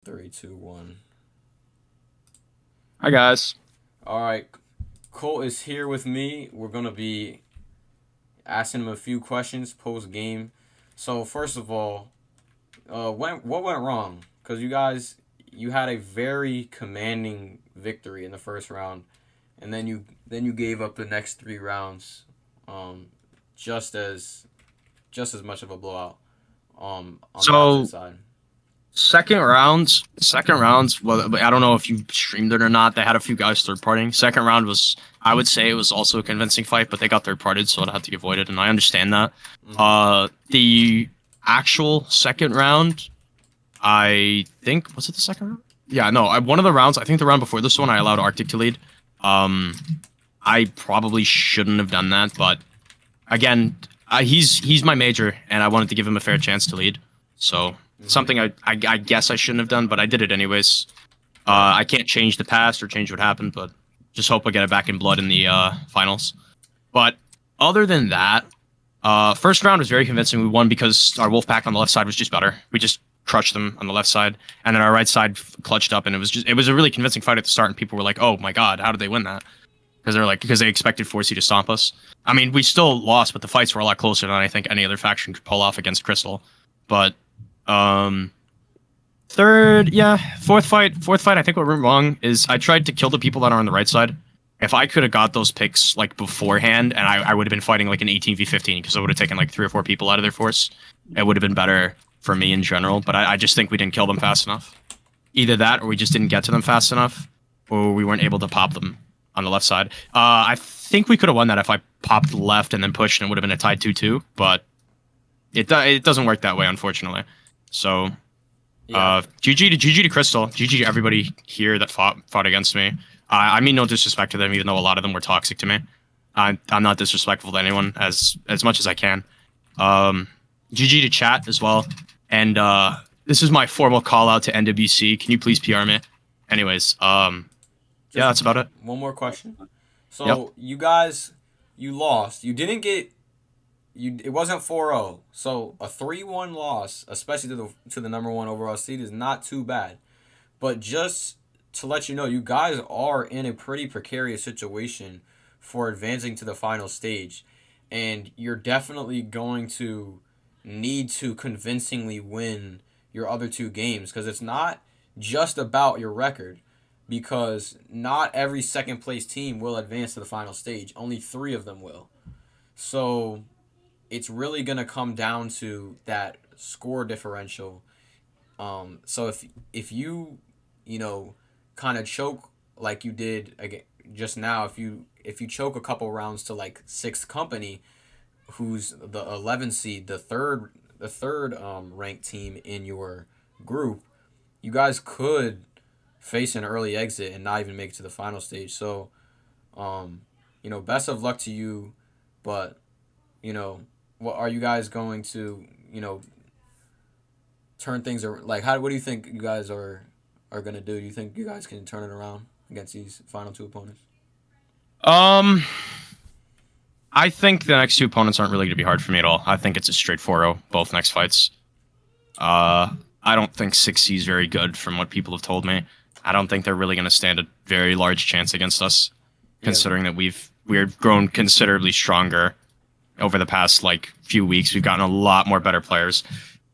Three, two, one. Hi, guys. All right. Cole is here with me. We're going to be asking him a few questions post-game. So, first of all, what went wrong? Because you had a very commanding victory in the first round, and then you gave up the next 3 rounds, just as much of a blowout. On the opposite side. Second rounds. Well, I don't know if you streamed it or not. They had a few guys third partying. Second round was, I would say, it was also a convincing fight, but they got third partied, so it had to get voided, and I understand that. Mm-hmm. The actual second round, I think, was it the second round? Yeah, no. One of the rounds, I think the round before this one, I allowed Arctic to lead. I probably shouldn't have done that, but again, he's my major, and I wanted to give him a fair chance to lead. So. Something I guess I shouldn't have done, but I did it anyways. I can't change the past or change what happened, but just hope I get it back in blood in the finals. But other than that, first round was very convincing. We won because our wolf pack on the left side was just better. We just crushed them on the left side, and then our right side clutched up, and it was a really convincing fight at the start, and people were like, "Oh my god, how did they win that?" Because they expected 4C to stomp us. I mean, we still lost, but the fights were a lot closer than I think any other faction could pull off against Crystal. But fourth fight, I think what went wrong is I tried to kill the people that are on the right side. If I could have got those picks like beforehand, and I would have been fighting like an 18v15 because I would have taken like 3 or 4 people out of their force, it would have been better for me in general. But I just think we didn't kill them fast enough. Either that, or we just didn't get to them fast enough, or we weren't able to pop them. on the left side. I think we could have won that if I popped left and then pushed, and it would have been a tied 2-2. But it doesn't work that way, unfortunately. So, GG to Crystal. GG to everybody here that fought against me. I mean no disrespect to them, even though a lot of them were toxic to me. I'm not disrespectful to anyone as much as I can. GG to chat as well. And this is my formal call out to NWC. Can you please PR me? Anyways, yeah, that's about it. One more question. So you guys, you lost. You didn't get. It wasn't 4-0. So a 3-1 loss, especially to the number 1 overall seed, is not too bad. But just to let you know, you guys are in a pretty precarious situation for advancing to the final stage, and you're definitely going to need to convincingly win your other 2 games, because it's not just about your record, because not every second place team will advance to the final stage. Only 3 of them will. So it's really going to come down to that score differential. So if you kind of choke like you did again just now, if you choke a couple rounds to like 6th Company, who's the 11 seed, the third ranked team in your group, you guys could face an early exit and not even make it to the final stage. So, best of luck to you. But, what are you guys going to, turn things around? Like, what do you think you guys are going to do? Do you think you guys can turn it around against these final 2 opponents? I think the next 2 opponents aren't really going to be hard for me at all. I think it's a straight 4-0, both next fights. I don't think 6C is very good from what people have told me. I don't think they're really going to stand a very large chance against us, considering that we've grown considerably stronger over the past few weeks. We've gotten a lot more better players.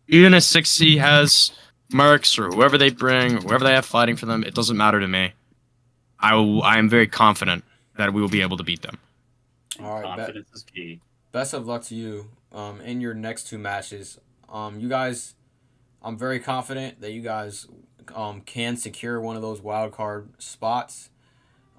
Even if 6C has Mercs or whoever they bring, whoever they have fighting for them, it doesn't matter to me. I am very confident that we will be able to beat them. All right, confidence is key. Best of luck to you in your next 2 matches. You guys, I'm very confident that you guys can secure one of those wild card spots.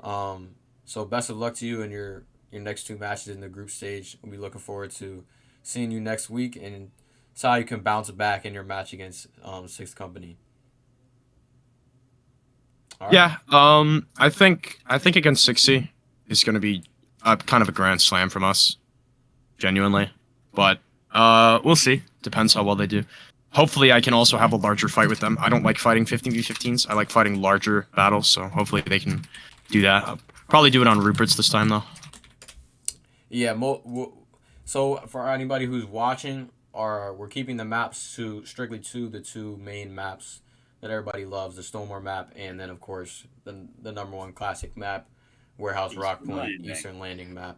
So best of luck to you in your next 2 matches in the group stage. We'll be looking forward to seeing you next week and see how you can bounce back in your match against 6th Company. All right. Yeah, I think against 6C is going to be kind of a grand slam from us, genuinely. But we'll see. Depends how well they do. Hopefully, I can also have a larger fight with them. I don't like fighting 15v15s. I like fighting larger battles, so hopefully they can do that. I'll probably do it on Rupert's this time, though. Yeah, so for anybody who's watching, we're keeping the maps strictly to the 2 main maps that everybody loves, the Stoneware map, and then, of course, the number 1 classic map, Warehouse Rock Point, Eastern Landing map.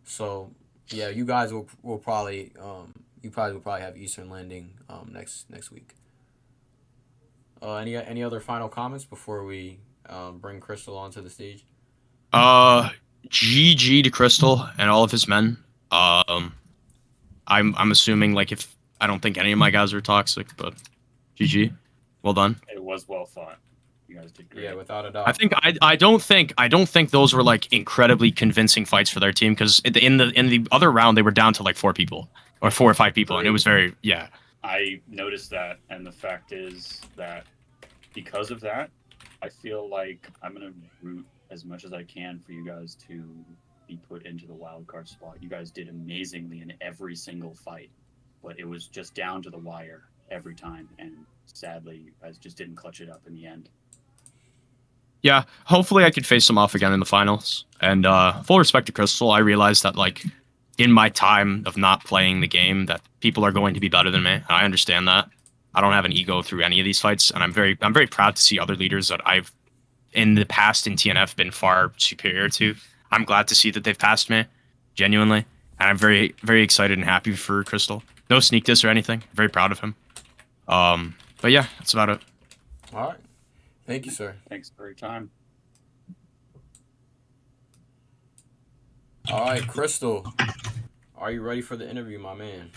So, yeah, you guys will probably have Eastern Landing next week. Any other final comments before we bring Crystal onto the stage? GG to Crystal and all of his men. I'm assuming if I don't think any of my guys are toxic, but GG. Well done. It was well fought. You guys did great. Yeah, without a doubt. I don't think those were incredibly convincing fights for their team, because in the other round they were down to 4 people or 4 or 5 people, and it was very I noticed that, and the fact is that because of that, I feel like I'm gonna root as much as I can for you guys to be put into the wild card spot. You guys did amazingly in every single fight, but it was just down to the wire every time, and sadly, you guys just didn't clutch it up in the end. Yeah, hopefully I could face them off again in the finals. And full respect to Crystal, I realized that in my time of not playing the game, that people are going to be better than me. I understand that. I don't have an ego through any of these fights, and I'm very proud to see other leaders that I've in the past in TNF been far superior to. I'm glad to see that they've passed me, genuinely, and I'm very, very excited and happy for Crystal. No sneak diss or anything. Very proud of him. But yeah, that's about it. All right. Thank you, sir. Thanks for your time. All right, Crystal. Are you ready for the interview, my man?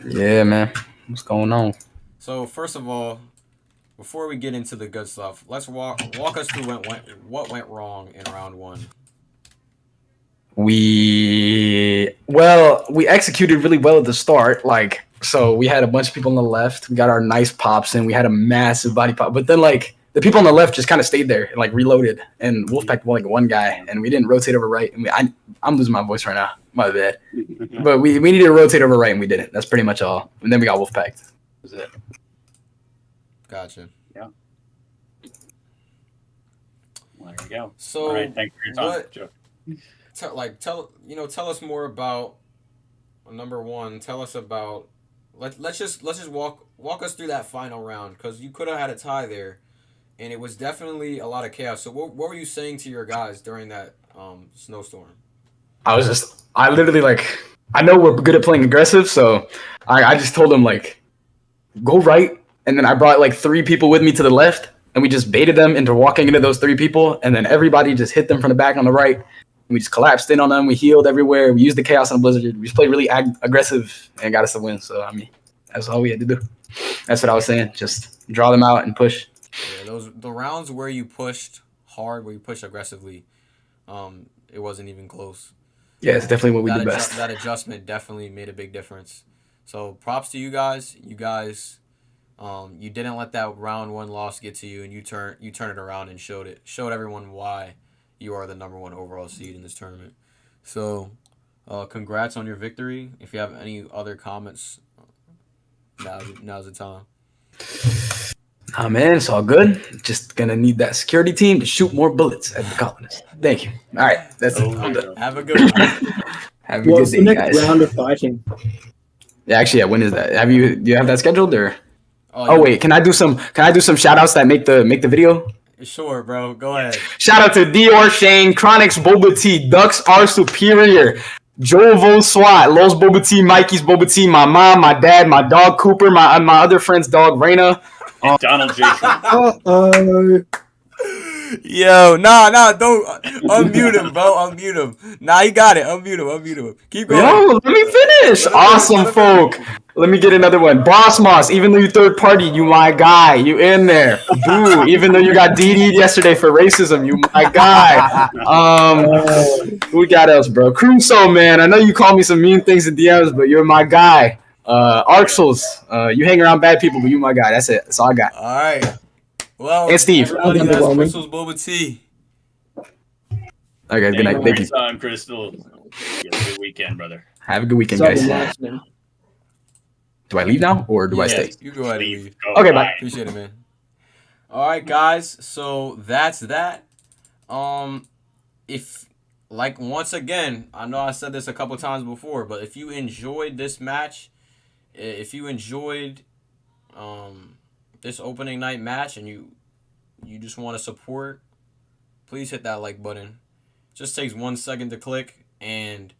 Yeah, man. What's going on? So, first of all, before we get into the good stuff, let's walk us through what went wrong in round 1. We executed really well at the start. Like, so we had a bunch of people on the left. We got our nice pops and we had a massive body pop. But then like the people on the left just kind of stayed there and like reloaded. And Wolfpack won like one guy and we didn't rotate over right. And I'm losing my voice right now. My bad. But we needed to rotate over right and we didn't. That's pretty much all. And then we got Wolfpacked. That was it. Gotcha. Yeah. Well, there you go. So all right, thanks for your time, what- Joe. Tell us more about number one. Tell us about let's just walk us through that final round, because you could have had a tie there, and it was definitely a lot of chaos. So what were you saying to your guys during that snowstorm? I literally like, I know we're good at playing aggressive, so I just told them like, go right, and then I brought like 3 people with me to the left, and we just baited them into walking into those 3 people, and then everybody just hit them from the back on the right. We just collapsed in on them. We healed everywhere. We used the chaos on the blizzard. We just played really aggressive and got us a win. So I mean, that's all we had to do. That's what I was saying. Just draw them out and push. Yeah, the rounds where you pushed hard, where you pushed aggressively, it wasn't even close. Yeah, it's definitely what we do best. That adjustment definitely made a big difference. So props to you guys. You guys, you didn't let that round 1 loss get to you, and you turn it around and showed everyone why you are the number 1 overall seed in this tournament. So, congrats on your victory. If you have any other comments, now's the time. Oh man, it's all good. Just gonna need that security team to shoot more bullets at the colonists. Thank you. All right, that's it. I'm done. Have a good one. Have a good day, the next guys. round of fighting? Yeah, actually, when is that? Do you have that scheduled or? Oh, Oh wait, can I do some shout outs that make the video? Sure, bro. Go ahead. Shout out to Dior Shane, Chronix Boba Tea, Ducks are superior. Jovo SWAT, Los Boba Tea, Mikey's Boba Tea, my mom, my dad, my dog Cooper, my other friend's dog Raina. And Donald J. Trump. Yo, nah, don't unmute him, bro. Unmute him. Nah, you got it. Unmute him. Keep going. Yo, let me finish. Awesome, folk. Let me get another one. Boss Moss, even though you third party, you my guy. You in there. Boo, even though you got DD'd yesterday for racism, you my guy. Who we got else, bro? Crusoe, man. I know you call me some mean things in DMs, but you're my guy. Arxels, you hang around bad people, but you my guy. That's it. That's all I got. All right. Well, And Steve. everybody has Crystal's Boba Tea. Okay, good night. Thank you. Time, Crystal. You have a good weekend, brother. Have a good weekend, Sorry, guys. last man. Do I leave now or do I stay? You go ahead and leave. Go, Okay, bye. Appreciate it, man. All right, guys. So that's that. If like once again, I know I said this a couple times before, but if you enjoyed this match, if you enjoyed this opening night match and you just want to support, please hit that like button. It just takes 1 second to click, and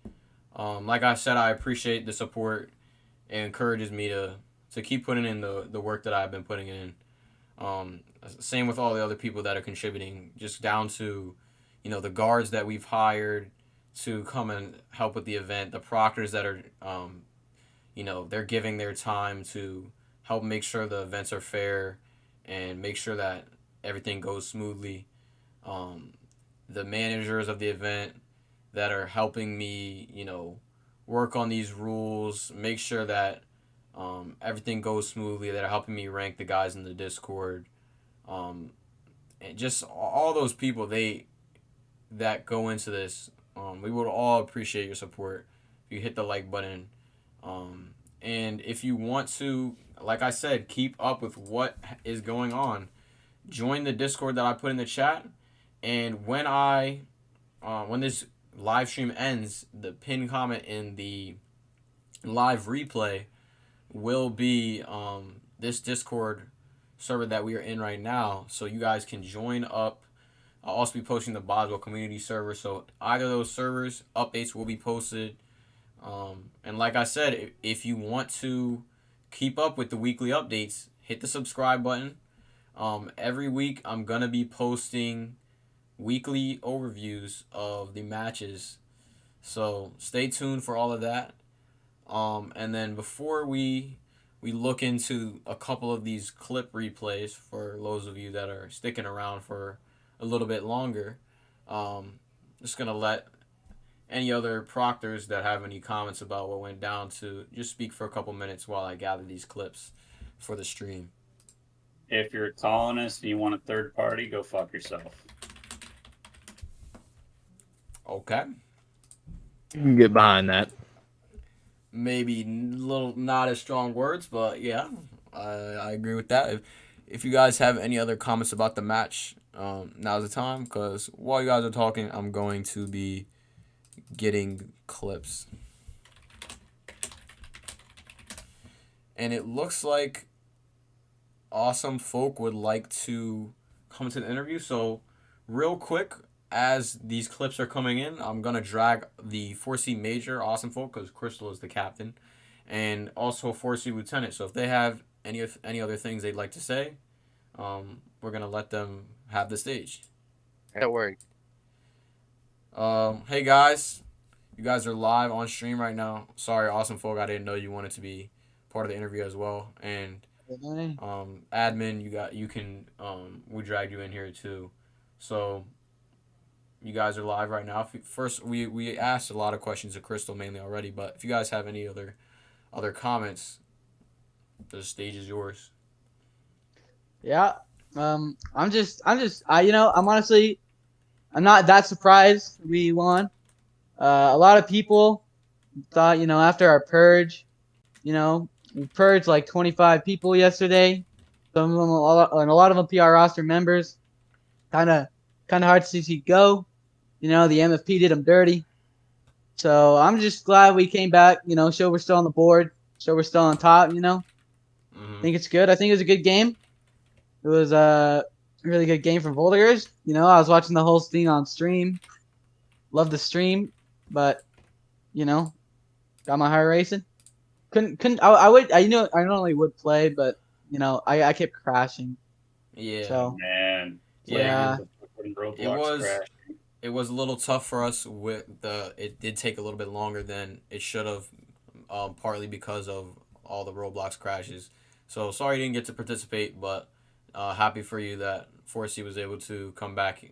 like I said, I appreciate the support. It encourages me to keep putting in the work that I've been putting in. Same with all the other people that are contributing, just down to, the guards that we've hired to come and help with the event, the proctors that are, they're giving their time to help make sure the events are fair and make sure that everything goes smoothly. The managers of the event that are helping me, work on these rules, make sure that everything goes smoothly, that are helping me rank the guys in the Discord. And just all those people that go into this, we would all appreciate your support if you hit the like button. And if you want to, like I said, keep up with what is going on, join the Discord that I put in the chat. And when this live stream ends, the pinned comment in the live replay will be this Discord server that we are in right now, so you guys can join up. I'll also be posting the Boswell community server, so either of those servers, updates will be posted. And like I said, if you want to keep up with the weekly updates, hit the subscribe button. Every week I'm gonna be posting weekly overviews of the matches, so stay tuned for all of that. And then before we look into a couple of these clip replays for those of you that are sticking around for a little bit longer, just gonna let any other proctors that have any comments about what went down to just speak for a couple minutes while I gather these clips for the stream. If you're a colonist and you want a third party, go fuck yourself. Okay. You can get behind that. Maybe little not as strong words, but yeah, I agree with that. If you guys have any other comments about the match, now's the time, because while you guys are talking, I'm going to be getting clips. And it looks like Awesome Folk would like to come to the interview. So real quick, as these clips are coming in, I'm going to drag the 4C Major, Awesome Folk, because Crystal is the captain, and also 4C Lieutenant. So if they have any other things they'd like to say, we're going to let them have the stage. That worked. Hey guys, you guys are live on stream right now. Sorry, Awesome Folk, I didn't know you wanted to be part of the interview as well. And admin, we dragged you in here too. So you guys are live right now. First, we asked a lot of questions of Crystal mainly already, but if you guys have any other comments, the stage is yours. Yeah. I'm honestly, I'm not that surprised we won. A lot of people thought, after our purge, we purged like 25 people yesterday. Some of them, and a lot of them PR roster members. Kind of hard to see go. The MFP did them dirty. So I'm just glad we came back. Show we're still on the board. Show we're still on top. I think it's good. I think it was a good game. It was a really good game from Voltigeurs. I was watching the whole thing on stream. Loved the stream, but got my heart racing. I normally would play, but I kept crashing. Yeah. So Man. yeah. It was a little tough for us it did take a little bit longer than it should have, partly because of all the Roblox crashes. So sorry you didn't get to participate, but happy for you that 4C was able to come back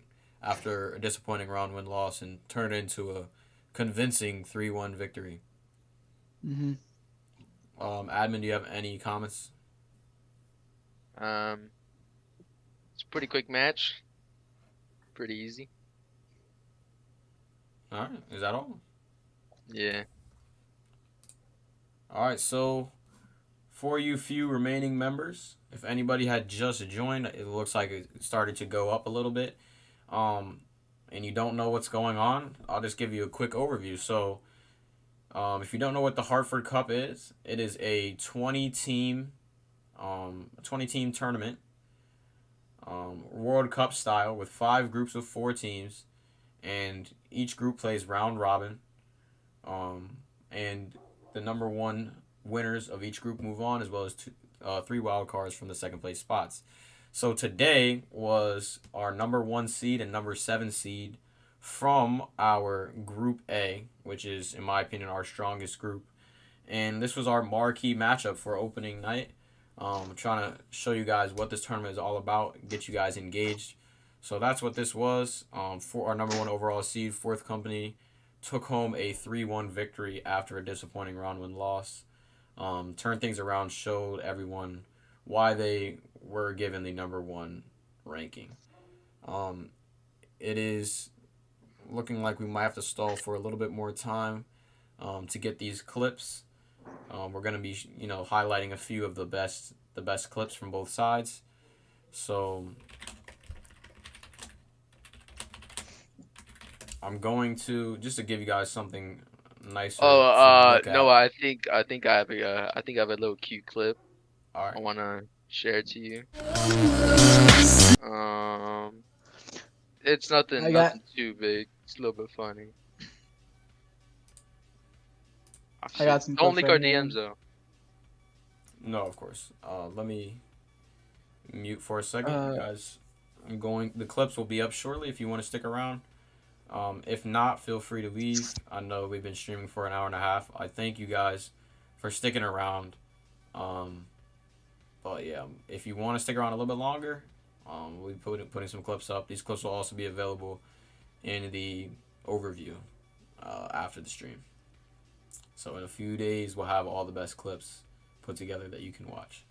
after a disappointing round win loss and turn it into a convincing 3-1 victory. Mhm. Admin, do you have any comments? It's a pretty quick match. Pretty easy. All right, is that all? Yeah. All right, so for you few remaining members, if anybody had just joined, it looks like it started to go up a little bit, and you don't know what's going on, I'll just give you a quick overview. So if you don't know what the Hartford Cup is, it is a 20-team tournament, World Cup style, with 5 groups of 4 teams, and each group plays round robin, and the number 1 winners of each group move on, as well as 3 wild cards from the second place spots. So today was our number 1 seed and number 7 seed from our Group A, which is, in my opinion, our strongest group. And this was our marquee matchup for opening night. I'm trying to show you guys what this tournament is all about, get you guys engaged. So that's what this was. For our number 1 overall seed, 4th Company took home a 3-1 victory after a disappointing round win loss. Turned things around, showed everyone why they were given the number 1 ranking. It is looking like we might have to stall for a little bit more time to get these clips. We're going to be, highlighting a few of the best clips from both sides. So I'm going to, just to give you guys something nicer. No, I think I have a little cute clip. All right. I want to share it to you. It's nothing too big. It's a little bit funny. I got some. Don't leak our DMs though. No, of course. Let me mute for a second, guys. The clips will be up shortly if you want to stick around. If not, feel free to leave. I know we've been streaming for an hour and a half. I thank you guys for sticking around. But yeah, if you want to stick around a little bit longer, we'll be putting some clips up. These clips will also be available in the overview after the stream. So in a few days, we'll have all the best clips put together that you can watch.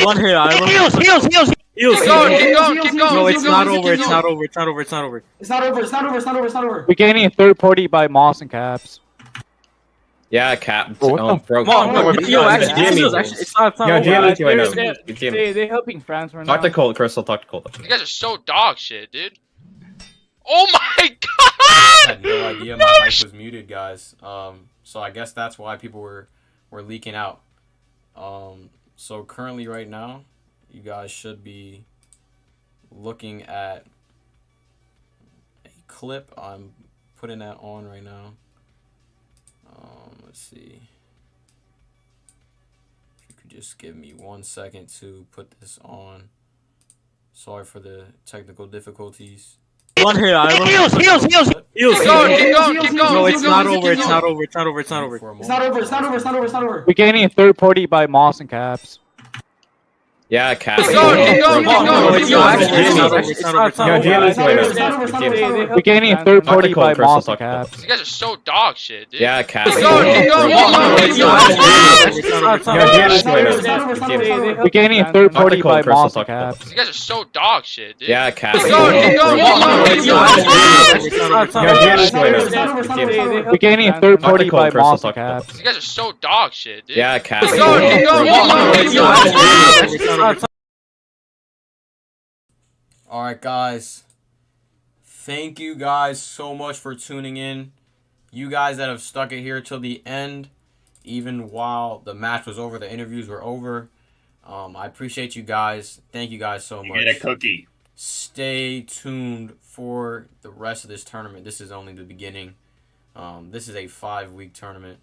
One hit, Ira. Heals. Keep going, keep going, keep going. No, it's keep not going, over. keep It's going. not over. It's not over. It's not over. It's not over. It's not over. It's not over. It's not over. We're gaining a third party by Moss and Caps. Yeah, Cap. Bro, what the Broke. Come on, no, It's yo, not- actually, it's Jimmy. it's not Yo, over. Jimmy, join They're- us. they're- It's Jimmy. They're helping France right Talk now. to Colt, Crystal. Talk to Colt. You guys are so dog shit, dude. Oh my I god! had no idea my mic was muted, guys. So I guess that's why people were leaking out. So currently, right now, you guys should be looking at a clip. I'm putting that on right now. Let's see. If you could just give me 1 second to put this on. Sorry for the technical difficulties. One hit, Ira. Heals. Keep going, keep going, keep going. No, keep it's going, not keep over. It's going. not over. It's not over. It's not over. It's not over. It's not over. It's not over. It's not over. We're gaining a third party by Moss and Caps. Yeah, Cap. Keep going, keep going, keep No, going, it's keep not going. over. It's not over. It's not over. It's not Yo, over. Jimmy, It's not join over. us. It's not over. It's not over. It's not over. We're gaining a third Talk to party Colt, by Crystal. Moss Talk and to Colt. Caps. You guys are so dog shit, dude. Yeah, Cap. Keep going, keep going, keep going, keep Yo, going. actually, it's not over. It's not Yo, over. Jimmy, It's not join over. us. It's not over. It's not over. It's not over. We're gaining a third Talk to party Colt, by Crystal. Moss Talk and to Colt. Caps. You guys are so dog shit, dude. Yeah, Cap. Keep going, keep going, keep going, keep Yo, going. actually, it's not over. It's not Yo, over. Jimmy, It's not join over. us. It's not over. It's not over. It's not over. We're gaining a third Talk to party Colt, by Crystal. Moss Talk and to Colt. Caps. You guys are so dog shit, dude. Yeah, Cap. Keep going, keep going, keep going, keep Yo, going. actually, it's not over. All right, guys. Thank you guys so much for tuning in. You guys that have stuck it here till the end, even while the match was over, the interviews were over. I appreciate you guys. Thank you guys so You much. get a cookie. stay tuned for the rest of this tournament. This is only the beginning. This is a 5-week tournament,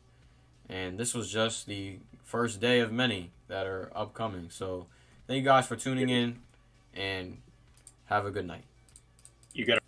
and this was just the first day of many that are upcoming. So thank you guys for tuning in, and have a good night. You got